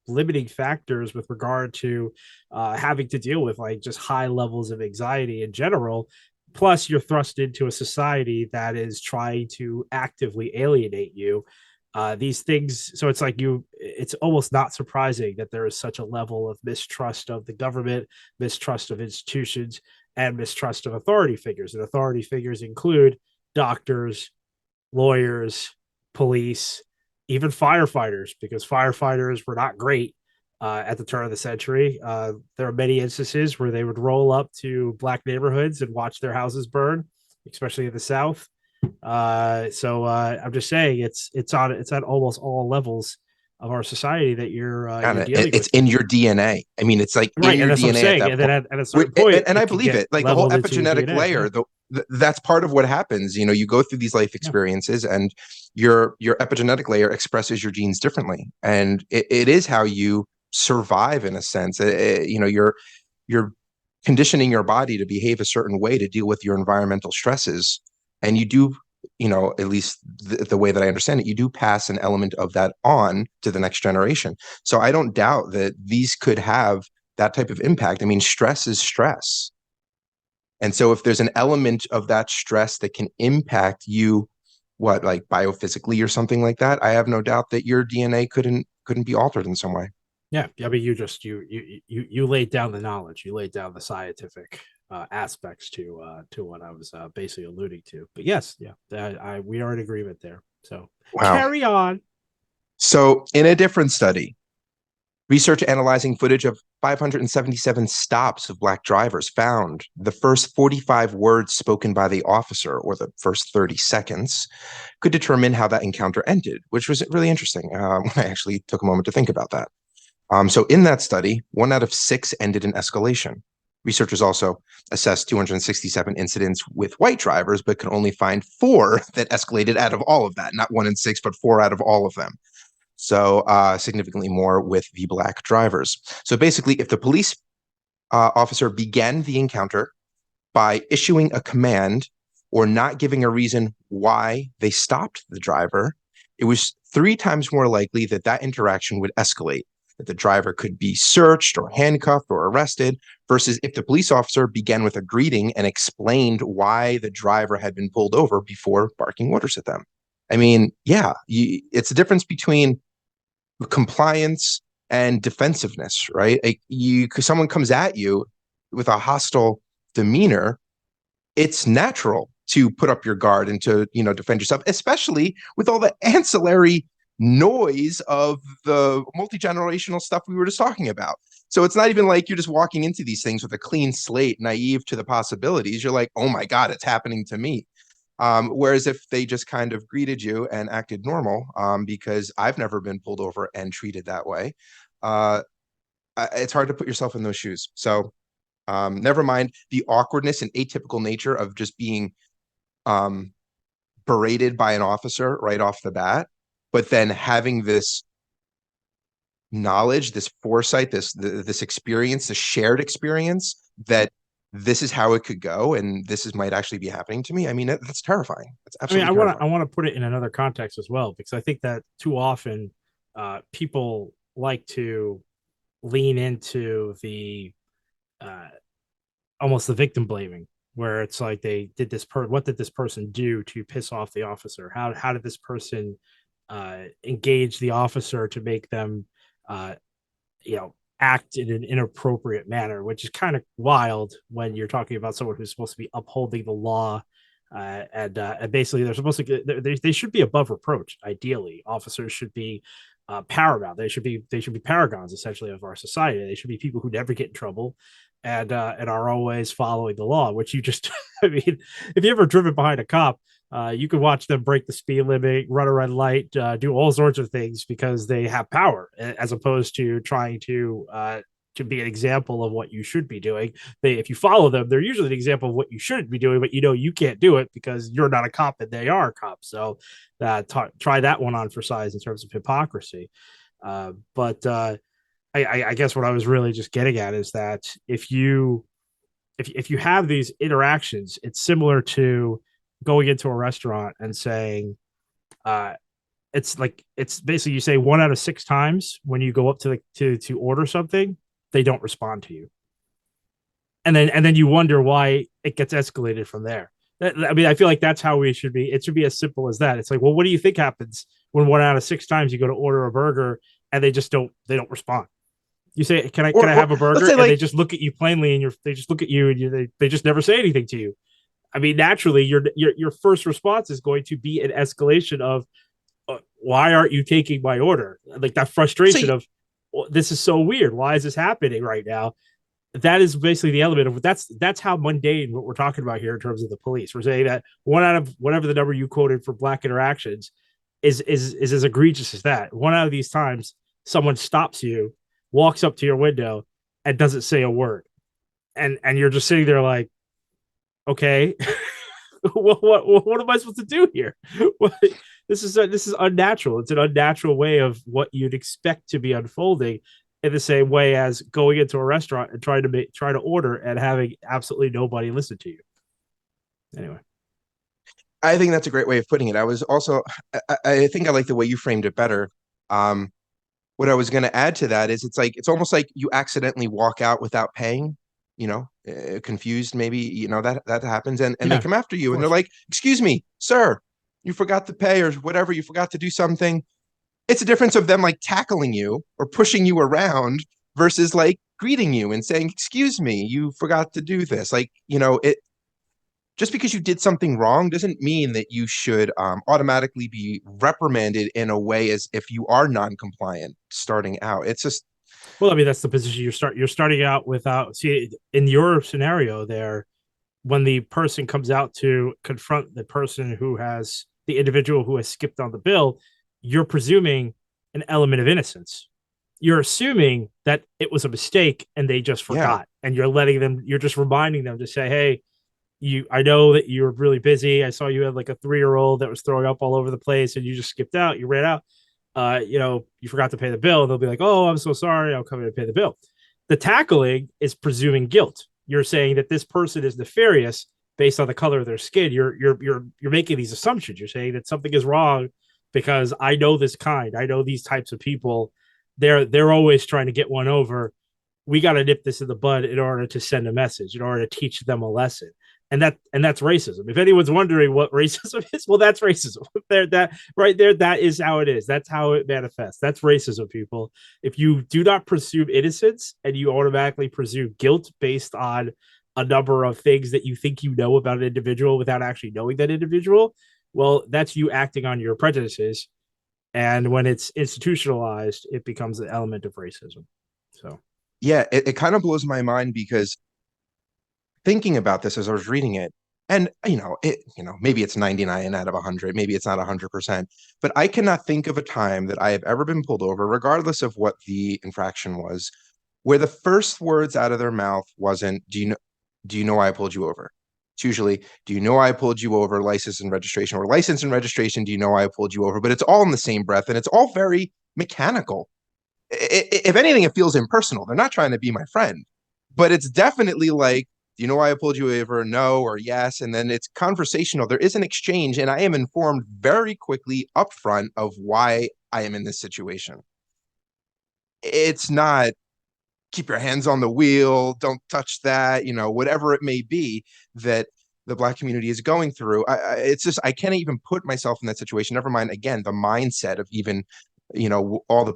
limiting factors with regard to having to deal with like just high levels of anxiety in general. Plus, you're thrust into a society that is trying to actively alienate you. These things, so it's like it's almost not surprising that there is such a level of mistrust of the government, mistrust of institutions, and mistrust of authority figures. And authority figures include doctors, lawyers, police, even firefighters, because firefighters were not great at the turn of the century. There are many instances where they would roll up to Black neighborhoods and watch their houses burn, especially in the South. So I'm just saying it's at almost all levels of our society that you're dealing it's with. in your DNA. I mean, it's like Right, in and your that's what I'm DNA saying. at that And then point. at a certain point, And I believe it. Like the whole epigenetic layer, that's part of what happens. You go through these life experiences, and your epigenetic layer expresses your genes differently, and it is how you survive in a sense. You're conditioning your body to behave a certain way to deal with your environmental stresses, and you do, at least the way that I understand it, you do pass an element of that on to the next generation. So I don't doubt that these could have that type of impact. I mean, stress is stress. And so if there's an element of that stress that can impact you, like biophysically or something like that, I have no doubt that your DNA couldn't be altered in some way. Yeah, I mean, you laid down the knowledge, you laid down the scientific aspects to what I was basically alluding to. But yes, yeah, we are in agreement there. So Wow. Carry on. So in a different study, research analyzing footage of 577 stops of Black drivers found the first 45 words spoken by the officer, or the first 30 seconds, could determine how that encounter ended, which was really interesting. I actually took a moment to think about that. So in that study, 1 out of 6 ended in escalation. Researchers also assessed 267 incidents with white drivers, but could only find 4 that escalated out of all of that. Not 1 in 6, but 4 out of all of them. So significantly more with the black drivers. So basically, if the police officer began the encounter by issuing a command or not giving a reason why they stopped the driver, it was 3 times more likely that that interaction would escalate, that the driver could be searched or handcuffed or arrested, versus if the police officer began with a greeting and explained why the driver had been pulled over before barking orders at them. I mean, yeah, it's a difference between compliance and defensiveness, right? Like someone comes at you with a hostile demeanor, it's natural to put up your guard and to, defend yourself, especially with all the ancillary noise of the multi-generational stuff we were just talking about. So it's not even like you're just walking into these things with a clean slate, naive to the possibilities. You're like, oh my God, it's happening to me. Whereas if they just kind of greeted you and acted normal, because I've never been pulled over and treated that way, it's hard to put yourself in those shoes. So never mind the awkwardness and atypical nature of just being berated by an officer right off the bat, but then having this knowledge, this foresight, this experience, this shared experience that this is how it could go and might actually be happening to me. I mean, that's terrifying. That's absolutely terrifying. I want to put it in another context as well, because I think that too often people like to lean into the almost the victim blaming, where it's like they did this what did this person do to piss off the officer? How did this person engage the officer to make them act in an inappropriate manner, which is kind of wild when you're talking about someone who's supposed to be upholding the law. And basically, they're supposed to they should be above reproach. Ideally, officers should be paramount. They should be paragons essentially of our society. They should be people who never get in trouble and are always following the law. Which you just, I mean, if you ever driven behind a cop, you can watch them break the speed limit, run a red light, do all sorts of things because they have power, as opposed to trying to be an example of what you should be doing. If you follow them, they're usually an example of what you shouldn't be doing, but you can't do it because you're not a cop and they are a cop. So try that one on for size in terms of hypocrisy. But I guess what I was really just getting at is that if you have these interactions, it's similar to going into a restaurant and saying, it's basically you say 1 out of 6 times when you go up to order something, they don't respond to you, and then you wonder why it gets escalated from there. I mean, I feel like that's how we should be. It should be as simple as that. It's like, well, what do you think happens when 1 out of 6 times you go to order a burger and they don't respond? You say, can I have a burger? And they just look at you plainly, and they just look at you, and they just never say anything to you. I mean, naturally, your first response is going to be an escalation of, why aren't you taking my order? Like that frustration of, well, this is so weird. Why is this happening right now? That is basically the element of that's how mundane what we're talking about here in terms of the police. We're saying that 1 out of whatever the number you quoted for black interactions is as egregious as that. 1 out of these times, someone stops you, walks up to your window, and doesn't say a word, and you're just sitting there like, okay, what am I supposed to do here? This is unnatural. It's an unnatural way of what you'd expect to be unfolding, in the same way as going into a restaurant and trying to order and having absolutely nobody listen to you. Anyway, I think that's a great way of putting it. I think I like the way you framed it better. What I was going to add to that is it's almost like you accidentally walk out without paying, confused, maybe, that happens. And they come after you and they're like, excuse me, sir, you forgot to pay or whatever. You forgot to do something. It's a difference of them like tackling you or pushing you around versus like greeting you and saying, excuse me, you forgot to do this. Like, just because you did something wrong doesn't mean that you should automatically be reprimanded in a way as if you are non-compliant starting out. It's just, well, I mean, that's the position you're starting out without. See, in your scenario there, when the person comes out to confront the individual who has skipped on the bill, you're presuming an element of innocence. you're assuming that it was a mistake and they just Yeah. forgot, and you're just reminding them to say, hey, I know that you're really busy. I saw you had like a 3 year old that was throwing up all over the place and you just skipped out, you ran out. You forgot to pay the bill. They'll be like, oh, I'm so sorry, I'll come in and pay the bill. The tackling is presuming guilt. You're saying that this person is nefarious based on the color of their skin. You're making these assumptions. You're saying that something is wrong because I know this kind. I know these types of people. They're always trying to get one over. We got to nip this in the bud in order to send a message, in order to teach them a lesson. And that's racism. If anyone's wondering what racism is, well, that's racism. There, that right there, that is how it is. That's how it manifests. That's racism, people. If you do not presume innocence and you automatically presume guilt based on a number of things that you think you know about an individual without actually knowing that individual, well, that's you acting on your prejudices. And when it's institutionalized, it becomes an element of racism. So, Yeah, it kind of blows my mind because thinking about this as I was reading it, and maybe it's 99 out of 100, maybe it's not 100%, but I cannot think of a time that I have ever been pulled over, regardless of what the infraction was, where the first words out of their mouth wasn't, do you know why I pulled you over? It's usually, do you know why I pulled you over, license and registration, or license and registration, do you know why I pulled you over? But it's all in the same breath, and it's all very mechanical. If anything, it feels impersonal. They're not trying to be my friend, but it's definitely like, do you know why I pulled you over? No or yes. And then it's conversational. There is an exchange, and I am informed very quickly upfront of why I am in this situation. It's not keep your hands on the wheel, don't touch that, whatever it may be that the Black community is going through. It's just, I can't even put myself in that situation. Never mind, again, the mindset of even, all the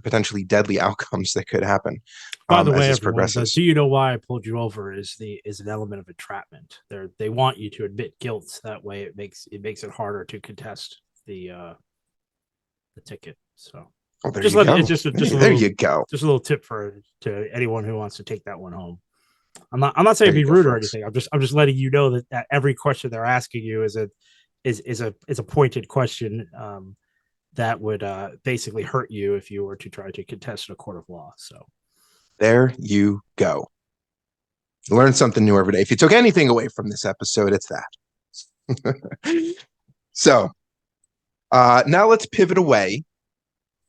potentially deadly outcomes that could happen by the as way, this everyone, the progresses. "Do you know why I pulled you over?" is an element of entrapment. They want you to admit guilt. That way, it makes it harder to contest the ticket. So, Oh, there just you let go. it's just a There little you go. tip for to anyone who wants to take that one home. I'm not saying There you be go, rude or folks. anything. I'm just letting you know that every question they're asking you is a pointed question, that would basically hurt you if you were to try to contest in a court of law. So, There you go. You learn something new every day. If you took anything away from this episode, it's that. So now let's pivot away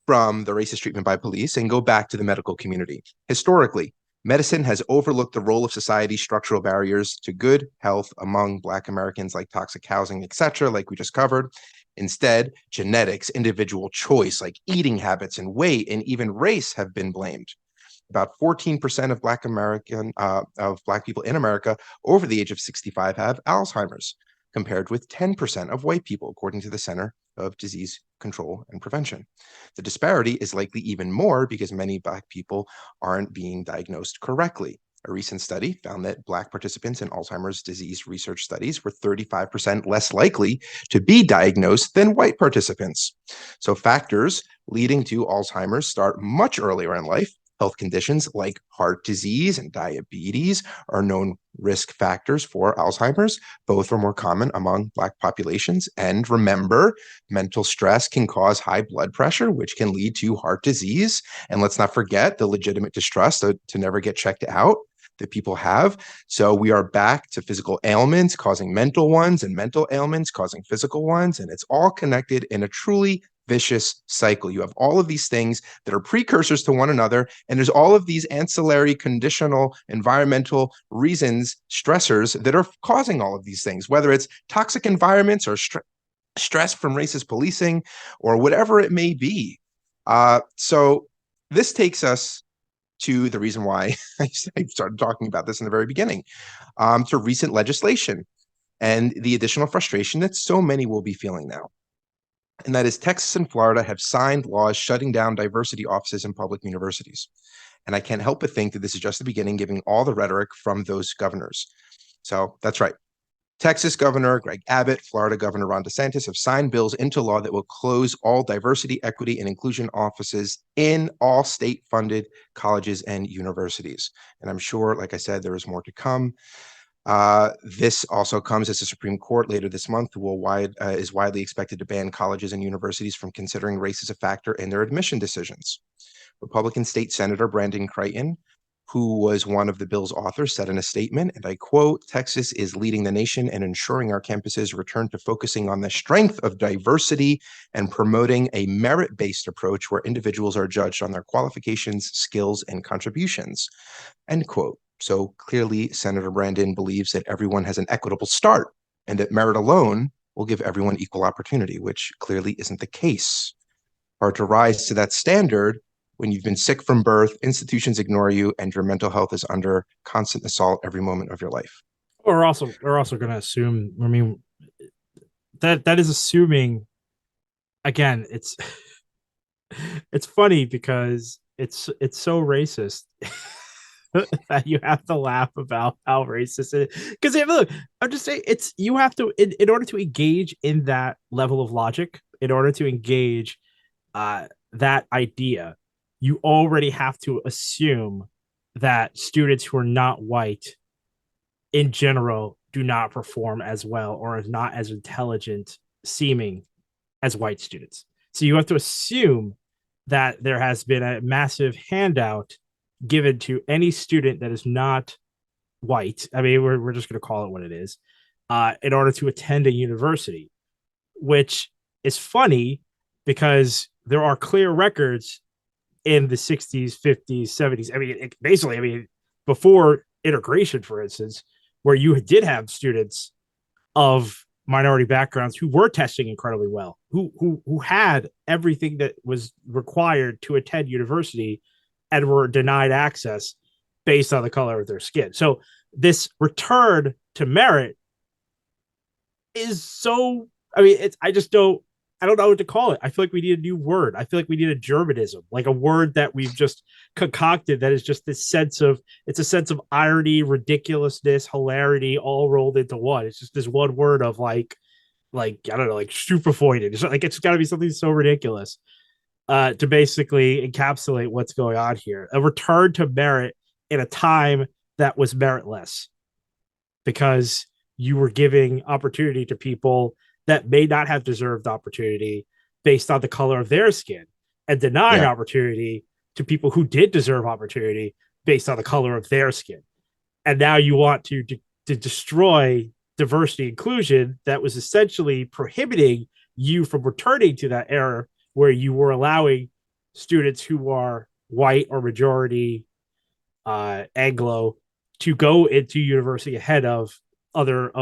from the racist treatment by police and go back to the medical community. Historically, medicine has overlooked the role of society's structural barriers to good health among Black Americans, like toxic housing, etc., like we just covered. Instead, genetics, individual choice, like eating habits and weight, and even race have been blamed. About 14% of Black people in America over the age of 65 have Alzheimer's, compared with 10% of white people, according to the Center of Disease Control and Prevention. The disparity is likely even more because many Black people aren't being diagnosed correctly. A recent study found that Black participants in Alzheimer's disease research studies were 35% less likely to be diagnosed than white participants. So factors leading to Alzheimer's start much earlier in life. Health conditions like heart disease and diabetes are known risk factors for Alzheimer's. Both are more common among Black populations. And remember, mental stress can cause high blood pressure, which can lead to heart disease. And let's not forget the legitimate distrust to never get checked out that people have. So we are back to physical ailments causing mental ones and mental ailments causing physical ones. And it's all connected in a truly vicious cycle. You have all of these things that are precursors to one another, and there's all of these ancillary conditional environmental reasons, stressors that are causing all of these things, whether it's toxic environments or stress from racist policing or whatever it may be. So this takes us to the reason why I started talking about this in the very beginning, to recent legislation and the additional frustration that so many will be feeling now. And that is Texas and Florida have signed laws shutting down diversity offices in public universities. And I can't help but think that this is just the beginning, given all the rhetoric from those governors. So that's right. Texas Governor Greg Abbott, Florida Governor Ron DeSantis have signed bills into law that will close all diversity, equity, and inclusion offices in all state-funded colleges and universities. And I'm sure, like I said, there is more to come. This also comes as the Supreme Court later this month is widely expected to ban colleges and universities from considering race as a factor in their admission decisions. Republican State Senator Brandon Creighton, who was one of the bill's authors, said in a statement, and I quote, "Texas is leading the nation in ensuring our campuses return to focusing on the strength of diversity and promoting a merit-based approach where individuals are judged on their qualifications, skills, and contributions," end quote. So clearly, Senator Brandon believes that everyone has an equitable start and that merit alone will give everyone equal opportunity, which clearly isn't the case. Hard to rise to that standard when you've been sick from birth, institutions ignore you, and your mental health is under constant assault every moment of your life. We're also going to assume. I mean, that is assuming. Again, it's funny because it's so racist that you have to laugh about how racist it is. Because look, I'm just saying, it's you have to in order to engage in that level of logic, in order to engage that idea, you already have to assume that students who are not white in general do not perform as well or are not as intelligent seeming as white students. So you have to assume that there has been a massive handout given to any student that is not white. I mean, we're just going to call it what it is, in order to attend a university, which is funny because there are clear records in the 60s, 50s, 70s. I mean, basically, I mean, before integration, for instance, where you did have students of minority backgrounds who were testing incredibly well, who had everything that was required to attend university and were denied access based on the color of their skin. So this return to merit is so, I mean, it's, I don't know what to call it. I feel like we need a new word. I feel like we need a Germanism, like a word that we've just concocted that is just this sense of, it's a sense of irony, ridiculousness, hilarity, all rolled into one. It's just this one word of I don't know, like stupefied. It's like, it's got to be something so ridiculous to basically encapsulate what's going on here. A return to merit in a time that was meritless because you were giving opportunity to people that may not have deserved opportunity based on the color of their skin and denying Yeah. opportunity to people who did deserve opportunity based on the color of their skin. And now you want to destroy diversity inclusion that was essentially prohibiting you from returning to that era where you were allowing students who are white or majority Anglo to go into university ahead of other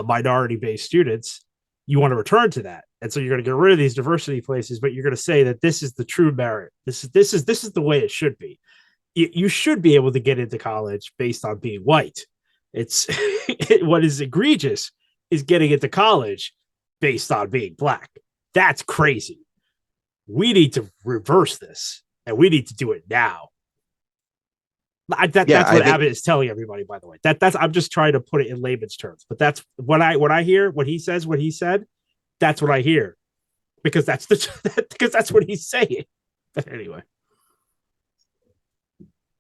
minority based students. You want to return to that, and so you're going to get rid of these diversity places, but you're going to say that this is the true merit. This is the way it should be. You should be able to get into college based on being white. It's what is egregious is getting into college based on being black. That's crazy. We need to reverse this, and we need to do it now. That's what Abbott is telling everybody. By the way, that's I'm just trying to put it in layman's terms, but that's when I hear what he says, what he said. That's what I hear because because that's what he's saying. But anyway,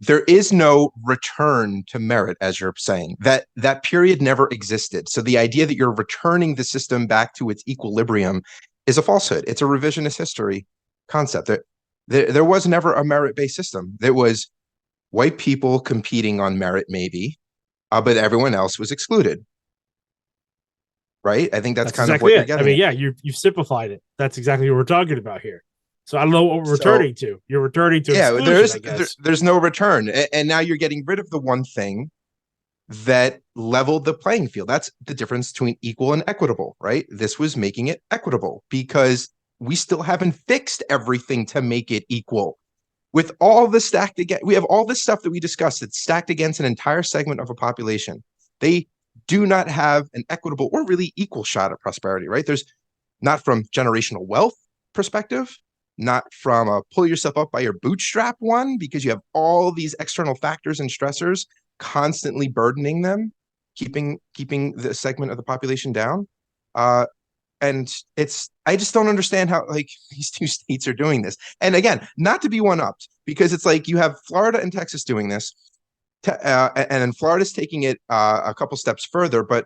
there is no return to merit, as you're saying. That period never existed. So the idea that you're returning the system back to its equilibrium is a falsehood. It's a revisionist history concept. There was never a merit-based system. There was white people competing on merit, maybe, but everyone else was excluded. Right? I think that's kind exactly of what you're it. getting. I mean, yeah, you've simplified it. That's exactly what we're talking about here. So I don't know what we're returning to. You're returning to exclusion, I guess. There's no return. And now you're getting rid of the one thing that leveled the playing field. That's the difference between equal and equitable, right? This was making it equitable because we still haven't fixed everything to make it equal. With all the stacked against, we have all this stuff that we discussed that's stacked against an entire segment of a population. They do not have an equitable or really equal shot at prosperity, right? There's not from generational wealth perspective, not from a pull yourself up by your bootstrap one, because you have all these external factors and stressors constantly burdening them, keeping the segment of the population down. And I just don't understand how like these two states are doing this. And again, not to be one-upped, because it's like you have Florida and Texas doing this, and then Florida's taking it a couple steps further. But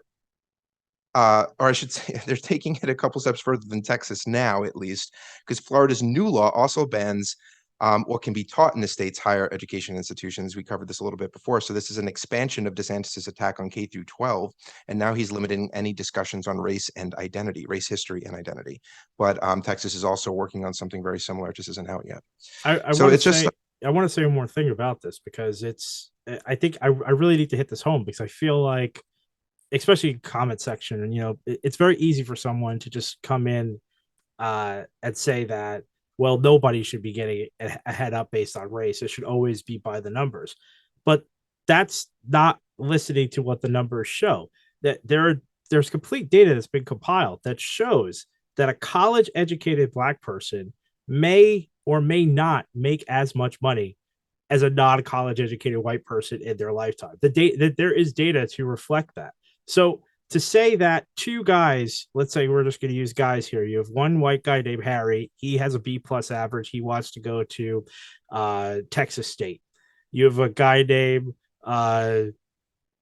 or I should say, they're taking it a couple steps further than Texas now, at least, because Florida's new law also bans what can be taught in the state's higher education institutions. We covered this a little bit before. So this is an expansion of DeSantis' attack on K through 12, and now he's limiting any discussions on race and identity, race history and identity. But Texas is also working on something very similar, just isn't out yet. I So want to it's just say I want to say one more thing about this because I think I really need to hit this home because I feel like especially comment section and it's very easy for someone to just come in and say that well nobody should be getting a head up based on race, it should always be by the numbers, but that's not listening to what the numbers show. That there's complete data that's been compiled that shows that a college educated black person may or may not make as much money as a non-college educated white person in their lifetime. That there is data to reflect that. So to say that two guys, let's say we're just going to use guys here. You have one white guy named Harry. He has a B plus average. He wants to go to Texas State. You have a guy named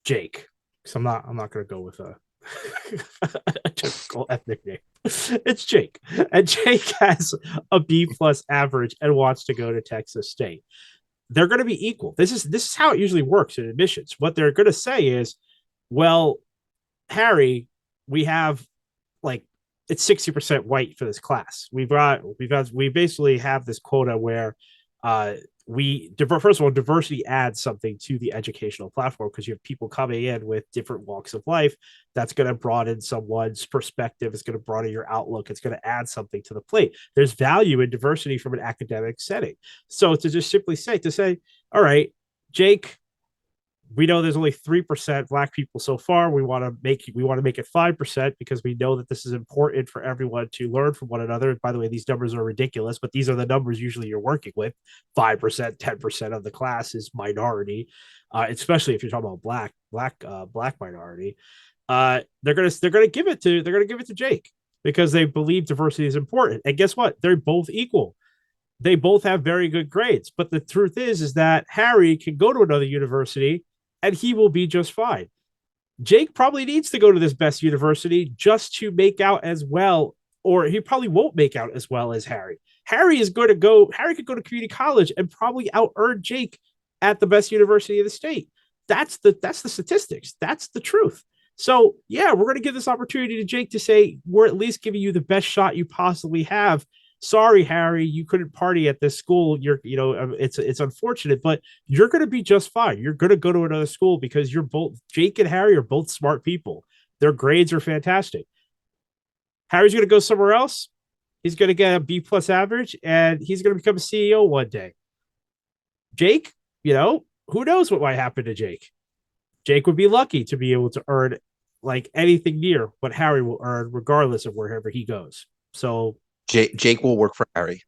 Jake. Because I'm not going to go with a typical ethnic name. It's Jake, and Jake has a B plus average and wants to go to Texas State. They're going to be equal. This is how it usually works in admissions. What they're going to say is, well, Harry, we have like it's 60% white for this class. We basically have this quota where first of all, diversity adds something to the educational platform because you have people coming in with different walks of life. That's going to broaden someone's perspective. It's going to broaden your outlook. It's going to add something to the plate. There's value in diversity from an academic setting. So to just simply say, all right, Jake, we know there's only 3% black people so far. We want to make it 5% because we know that this is important for everyone to learn from one another. By the way, these numbers are ridiculous, but these are the numbers usually you're working with. 5%, 10% of the class is minority, especially if you're talking about black minority. They're gonna give it to Jake because they believe diversity is important. And guess what? They're both equal. They both have very good grades. But the truth is that Harry can go to another university and he will be just fine. Jake probably needs to go to this best university just to make out as well, or he probably won't make out as well as Harry. Harry could go to community college and probably out earn Jake at the best university of the state. That's the statistics. That's the truth. So yeah, we're going to give this opportunity to Jake to say we're at least giving you the best shot you possibly have. Sorry, Harry, you couldn't party at this school. It's unfortunate, but you're going to be just fine. You're going to go to another school because Jake and Harry are both smart people. Their grades are fantastic. Harry's going to go somewhere else. He's going to get a B plus average and he's going to become a CEO one day. Jake, who knows what might happen to Jake? Jake would be lucky to be able to earn like anything near what Harry will earn, regardless of wherever he goes. So Jake will work for Harry.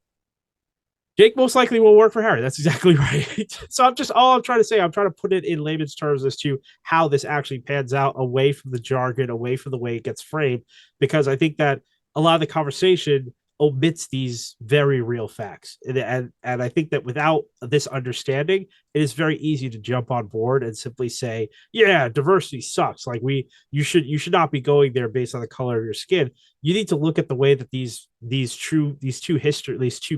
Jake most likely will work for Harry. That's exactly right. So I'm trying to say, I'm trying to put it in layman's terms as to how this actually pans out away from the jargon, away from the way it gets framed, because I think that a lot of the conversation omits these very real facts. And I think that without this understanding, it is very easy to jump on board and simply say, yeah, diversity sucks. Like you should not be going there based on the color of your skin. You need to look at the way that these two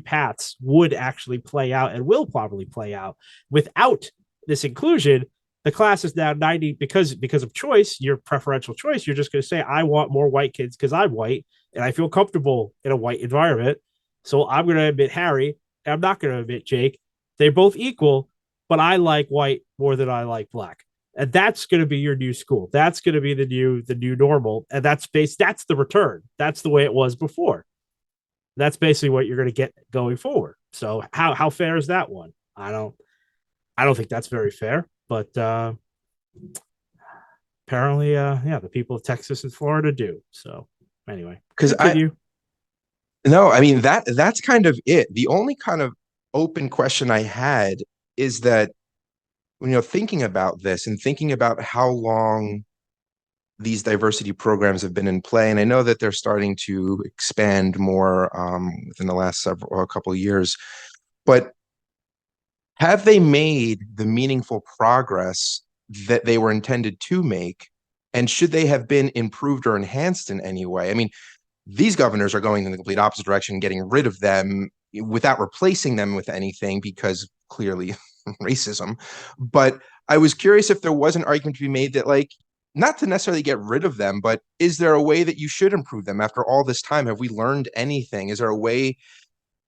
paths would actually play out and will probably play out. Without this inclusion, the class is now 90 because of choice, your preferential choice. You're just going to say, I want more white kids because I'm white and I feel comfortable in a white environment. So I'm going to admit Harry and I'm not going to admit Jake. They're both equal, but I like white more than I like black. And that's going to be your new school. That's going to be the new normal. And that's the return. That's the way it was before. That's basically what you're going to get going forward. So how fair is that one? I don't think that's very fair, but apparently yeah, the people of Texas and Florida do. So anyway, Because continue. no, I mean that's kind of it. The only kind of open question I had is that thinking about this and thinking about how long these diversity programs have been in play, and I know that they're starting to expand more within the last a couple of years, but have they made the meaningful progress that they were intended to make And should they have been improved or enhanced in any way? I mean, these governors are going in the complete opposite direction, getting rid of them without replacing them with anything because clearly racism. But I was curious if there was an argument to be made that, like, not to necessarily get rid of them, but is there a way that you should improve them after all this time? Have we learned anything? Is there a way?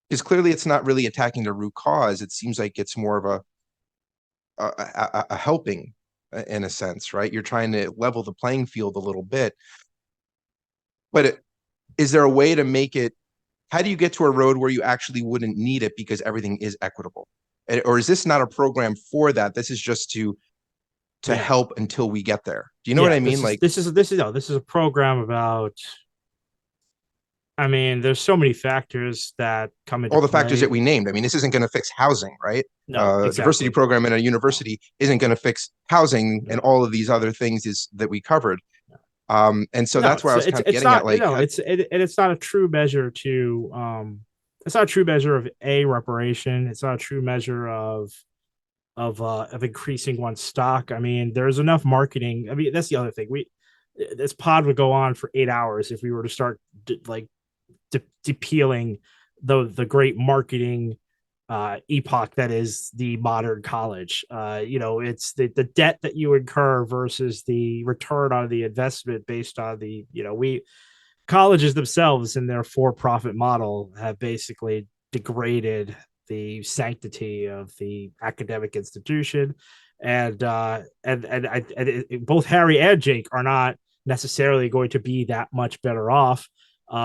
Because clearly it's not really attacking the root cause. It seems like it's more of a helping in a sense, right? You're trying to level the playing field a little bit. But is there a way to make it? How do you get to a road where you actually wouldn't need it because everything is equitable? Or is this not a program for that? This is just to Yeah. help until we get there. Do you know what Yeah. I This mean? is Like this is this is no, this is a program about. I mean, there's so many factors that come into all the factors that play. we named. I mean, this isn't going to fix housing, right? No, Diversity exactly. program in a No, university isn't going to fix housing and no, all of these other things that we covered. no. And so No, that's where I was kind of it's getting at, not, like, no, and it's not a true measure to it's not a true measure of a reparation. It's not a true measure of increasing one's stock. I mean, there's enough marketing. I mean, that's the other thing. This pod would go on for 8 hours if we were to start like depeeling the great marketing epoch that is the modern college. It's the debt that you incur versus the return on the investment based on the, we colleges themselves in their for-profit model have basically degraded the sanctity of the academic institution. Both Harry and Jake are not necessarily going to be that much better off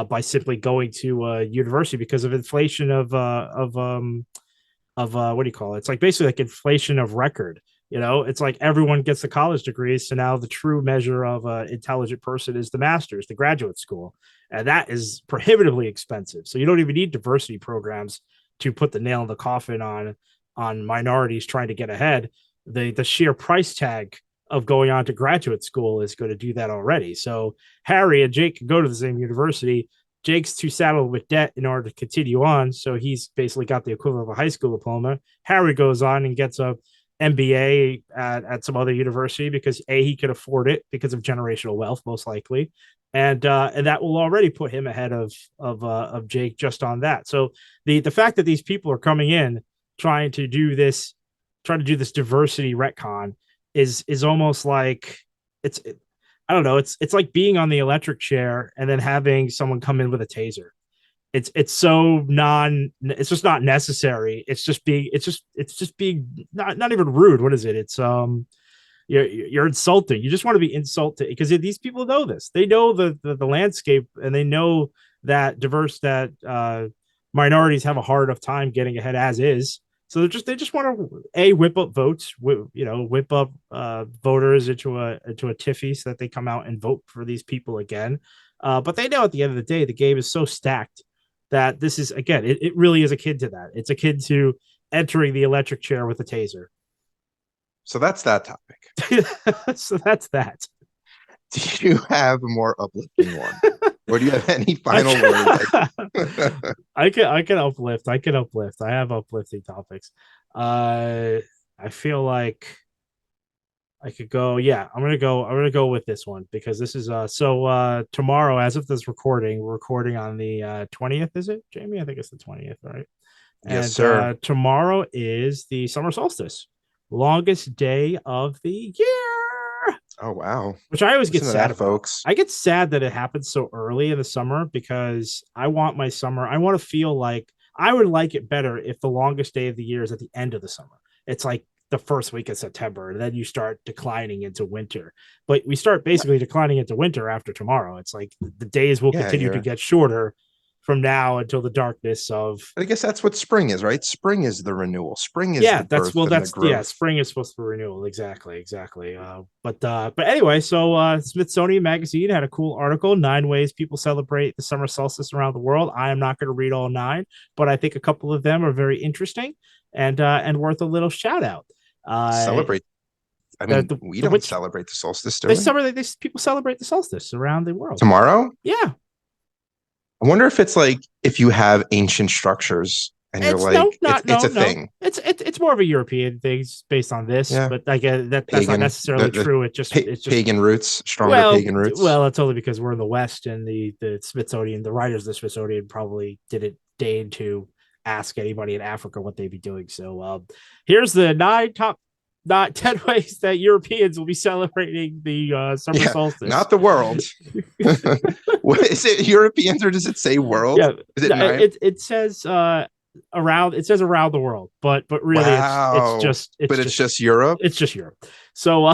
by simply going to a university because of inflation of what do you call it? It's like basically like inflation of record. It's like everyone gets the college degrees, so now the true measure of an intelligent person is the master's, the graduate school, and that is prohibitively expensive. So you don't even need diversity programs to put the nail in the coffin on minorities trying to get ahead. The sheer price tag of going on to graduate school is going to do that already. So Harry and Jake can go to the same university. Jake's too saddled with debt in order to continue on, so he's basically got the equivalent of a high school diploma. Harry goes on and gets a MBA at some other university because he could afford it because of generational wealth, most likely, and that will already put him ahead of Jake just on that. So the fact that these people are coming in trying to do this, diversity retcon is almost like it's I don't know. It's like being on the electric chair and then having someone come in with a taser. It's so non. It's just not necessary. It's just being not even rude. What is it? It's you're insulting. You just want to be insulted because these people know this. They know the landscape and they know that minorities have a hard enough time getting ahead as is. So they just want to whip up votes, whip up voters into a tiffy so that they come out and vote for these people again. But they know at the end of the day, the game is so stacked that this is again, it really is akin to that. It's akin to entering the electric chair with a taser. so that's that topic. So that's that. Do you have a more uplifting one? Or do you have any I final can, words? I can uplift. I can uplift. I have uplifting topics. I feel like I could go. Yeah, I'm gonna go. I'm gonna go with this one because this is tomorrow. As of this recording, we're recording on the 20th. Is it, Jamie? I think it's the 20th, right? Yes, And sir. tomorrow is the summer solstice, longest day of the year, Oh, wow. which I always get Listen to sad that, about. folks. I get sad that it happens so early in the summer because I want my summer. I want to feel like I would like it better if the longest day of the year is at the end of the summer. It's like the first week of September, and then you start declining into winter. But we start basically declining into winter after tomorrow. It's like the days will Yeah, continue to you're. get shorter from now until the darkness of. I guess that's what spring is, right? Spring is the renewal. Spring is Yeah, the birth and the yeah, growth. spring is supposed to be renewal. Exactly. But anyway, so Smithsonian Magazine had a cool article, 9 ways people celebrate the summer solstice around the world. I am not going to read all 9, but I think a couple of them are very interesting and worth a little shout out. Uh Celebrate. I the mean, we the don't which celebrate the solstice, do we? people celebrate the solstice around the world. Tomorrow? Yeah. I wonder if it's like if you have ancient structures and you're It's like, it's no, a no. thing. It's more of a European thing based on this, Yeah, but I get that's not pagan, necessarily true. It's just pagan roots, stronger well, pagan roots. well, it's only because we're in the West and the Smithsonian, the writers of the Smithsonian probably didn't deign to ask anybody in Africa what they'd be doing. So here's the not 10 ways that Europeans will be celebrating the summer Yeah, solstice. not the world. What is it? Europeans, or does it say world? Yeah, Is it nine? it says around the world, but really Wow. But it's just Europe? it's just Europe. So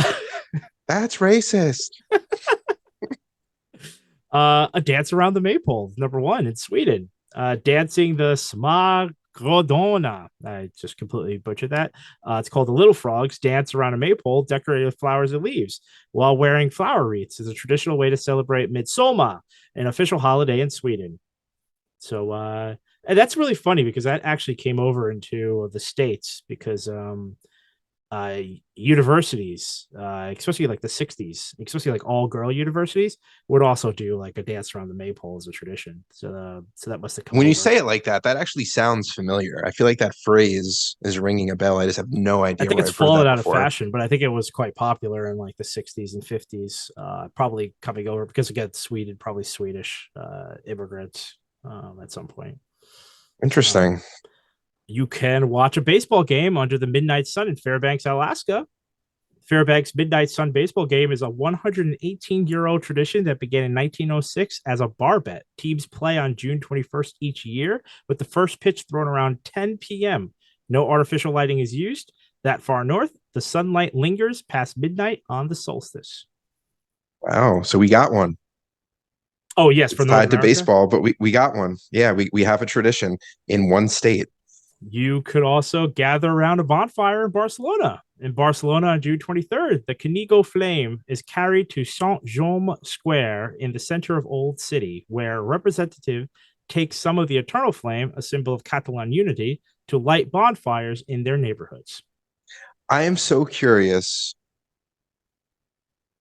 That's racist. a dance around the maypole, number one in Sweden. Dancing the smagrodona. I just completely butchered that. It's called the Little Frogs dance around a maypole decorated with flowers and leaves while wearing flower wreaths. Is a traditional way to celebrate Midsummer, an official holiday in Sweden. So and that's really funny because that actually came over into the States because uh universities, especially like the 60s, especially like all girl universities, would also do like a dance around the maypole as a tradition. So that must have come When you over. say it like that actually sounds familiar. I feel like that phrase is ringing a bell. I just have no I idea think where it's I've heard fallen that out of before. fashion, but I think it was quite popular in like the 60s and 50s, probably coming over because again Sweden, probably Swedish immigrants at some point. um, Interesting. you can watch a baseball game under the midnight sun in Fairbanks, Alaska. Fairbanks Midnight Sun baseball game is a 118-year-old tradition that began in 1906 as a bar bet. Teams play on June 21st each year, with the first pitch thrown around 10 p.m. No artificial lighting is used. That far north, the sunlight lingers past midnight on the solstice. Wow. So we got one. Oh, yes, for It's North tied to America. baseball, but we got one. Yeah, we have a tradition in one state. You could also gather around a bonfire in Barcelona. In Barcelona on June 23rd, the Canigo flame is carried to Saint Jaume Square in the center of Old City, where a representative takes some of the eternal flame, a symbol of Catalan unity, to light bonfires in their neighborhoods. I am so curious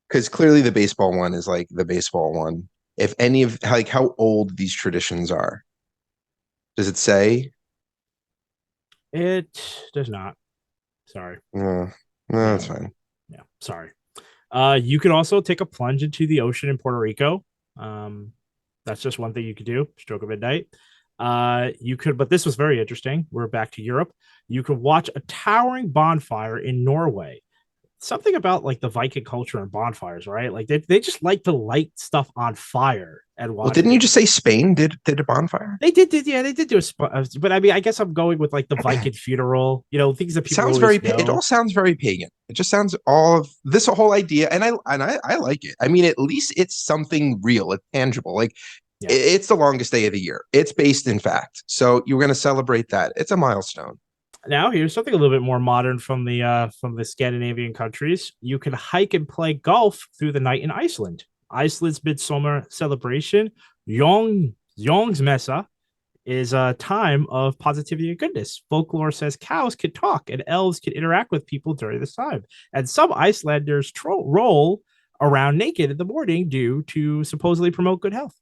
because clearly the baseball one is like the baseball one. If any of like how old these traditions are, does it say? It does not. Sorry. No, no, Yeah. that's fine. Yeah. Sorry. You could also take a plunge into the ocean in Puerto Rico. Um, that's just one thing you could do. Stroke of midnight. You could, but this was very interesting. We're back to Europe. You could watch a towering bonfire in Norway. Something about like the Viking culture and bonfires, right? Like they just like to light stuff on fire and Well, watch didn't you it. just say Spain did a bonfire? Yeah, they did do but I mean, I guess I'm going with like the Viking funeral, things that It people sounds always it all know. sounds very pagan. It just sounds all of this whole idea, and I like it. I mean, at least it's something real, it's tangible. Like Yeah. it's the longest day of the year. It's based in fact. So you're going to celebrate that. It's a milestone. Now here's something a little bit more modern from the Scandinavian countries. You can hike and play golf through the night in Iceland. Iceland's midsummer celebration, Jóngsmessa, is a time of positivity and goodness. Folklore says cows can talk and elves can interact with people during this time. And some Icelanders roll around naked in the morning due to supposedly promote good health.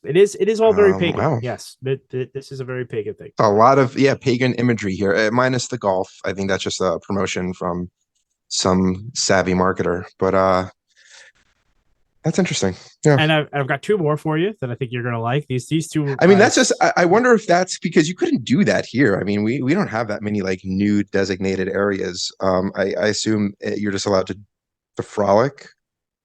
It is all very pagan. Wow. Yes, this is a very pagan thing. A lot of pagan imagery here, minus the golf. I think that's just a promotion from some savvy marketer. But that's interesting. Yeah. And I've got two more for you that I think you're gonna like. These two. I mean, that's just I wonder if that's because you couldn't do that here. I mean, we don't have that many like nude designated areas. I assume you're just allowed to frolic.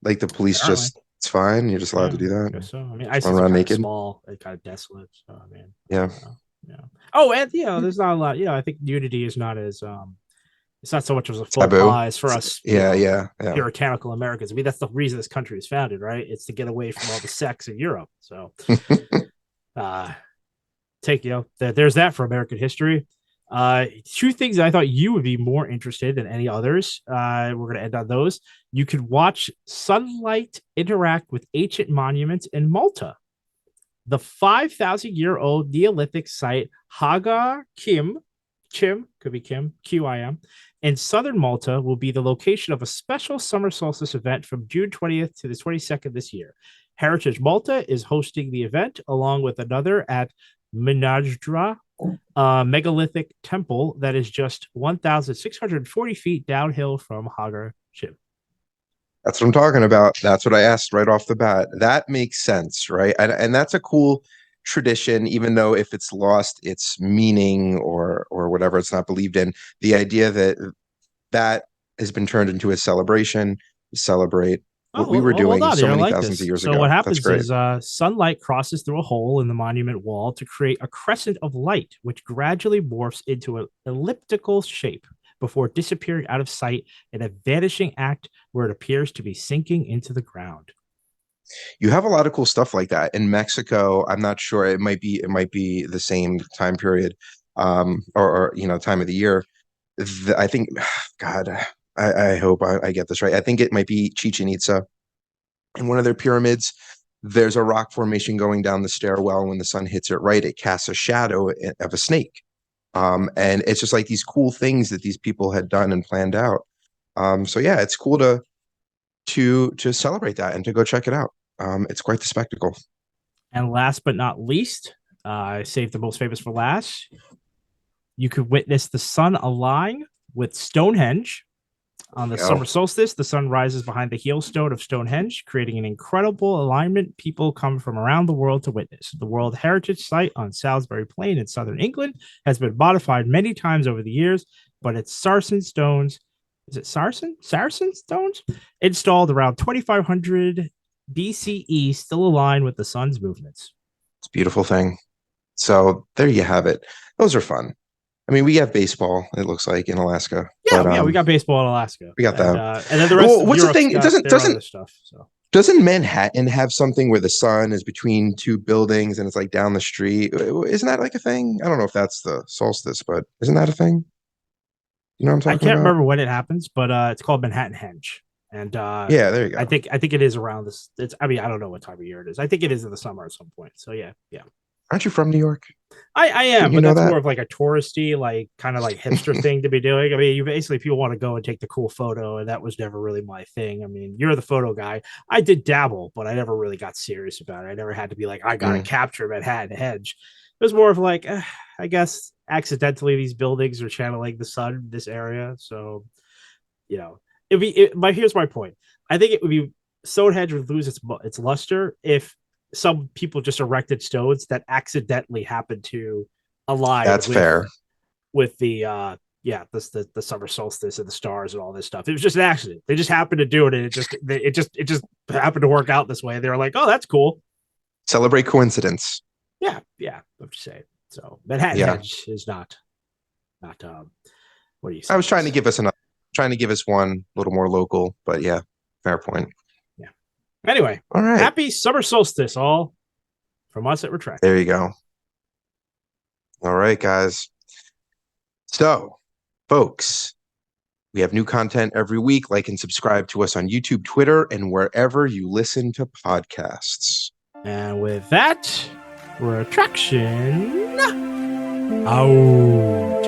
Like the police Apparently, just it's fine. You're just allowed yeah, to do I that. guess so. I mean, Just run Iceland's around kind of naked. small and kind of desolate. So I mean, I Yeah. don't know. Yeah. Oh, and there's not a lot. I think nudity is not as it's not so much as a faux Taboo. pas as for us, Yeah. puritanical Americans. I mean, that's the reason this country is founded, right? It's to get away from all the sex in Europe. So, uh, there's that for American history. Two things I thought you would be more interested than any others. We're going to end on those. You could watch sunlight interact with ancient monuments in Malta. The 5,000-year-old Neolithic site Hagar Chim, could be Kim, QIM, in southern Malta will be the location of a special summer solstice event from June 20th to the 22nd this year. Heritage Malta is hosting the event along with another at Minajra, megalithic temple that is just 1,640 feet downhill from Hagar Ship. That's what I'm talking about. That's what I asked right off the bat. That makes sense, right? And that's a cool tradition, even though if it's lost its meaning or whatever, it's not believed in. The idea that that has been turned into a celebration to celebrate what we were Hold doing on so here. I many like thousands of this. years So what ago. That's happens great. is sunlight crosses through a hole in the monument wall to create a crescent of light, which gradually morphs into an elliptical shape before disappearing out of sight in a vanishing act where it appears to be sinking into the ground. You have a lot of cool stuff like that in Mexico. I'm not sure. It might be the same time period, or time of the year. I think, God, I hope I get this right. I think it might be Chichen Itza. In one of their pyramids, there's a rock formation going down the stairwell. When the sun hits it right, it casts a shadow of a snake. And it's just like these cool things that these people had done and planned out. So yeah, it's cool to celebrate that and to go check it out. It's quite the spectacle. And last but not least, I saved the most famous for last. You could witness the sun align with Stonehenge. On the summer solstice, the sun rises behind the heel stone of Stonehenge, creating an incredible alignment people come from around the world to witness. The World Heritage Site on Salisbury Plain in southern England has been modified many times over the years, but its Saracen stones, is it Saracen? Saracen stones? Installed around 2500 BCE still align with the sun's movements. It's a beautiful thing. So there you have it. Those are fun. I mean, we have baseball, it looks like, in Alaska. Yeah, but, we got baseball in Alaska. We got that. And then the rest of what's the Europe's thing? It got their other stuff. So doesn't Manhattan have something where the sun is between two buildings and it's like down the street? Isn't that like a thing? I don't know if that's the solstice, but isn't that a thing? You know what I'm I talking can't about? remember when it happens, but it's called Manhattan Henge. And Yeah, there you go. I think it is around this. I mean, I don't know what time of year it is. I think it is in the summer at some point. So yeah. Aren't you from New York? I am, Shouldn't you but know that's that? more of like a touristy, like kind of like hipster thing to be doing. I mean, you basically people want to go and take the cool photo, and that was never really my thing. I mean, you're the photo guy. I did dabble, but I never really got serious about it. I never had to be like, I gotta capture Manhattan Hedge. It was more of like, I guess accidentally these buildings are channeling the sun in this area. So, here's my point. I think it would be Stonehenge would lose its luster if some people just erected stones that accidentally happened to align. That's fair. With the the summer solstice and the stars and all this stuff. It was just an accident. They just happened to do it, and it just happened to work out this way. They were like, "Oh, that's cool." Celebrate coincidence. Yeah. I'm just saying. So Manhattan Hedge is not. What do you say? I was trying to give us one a little more local, but yeah, fair point. Yeah. Anyway, all right. Happy summer solstice, all from us at Retraction. There you go. All right, guys. So, folks, we have new content every week. Like and subscribe to us on YouTube, Twitter, and wherever you listen to podcasts. And with that, Retraction out.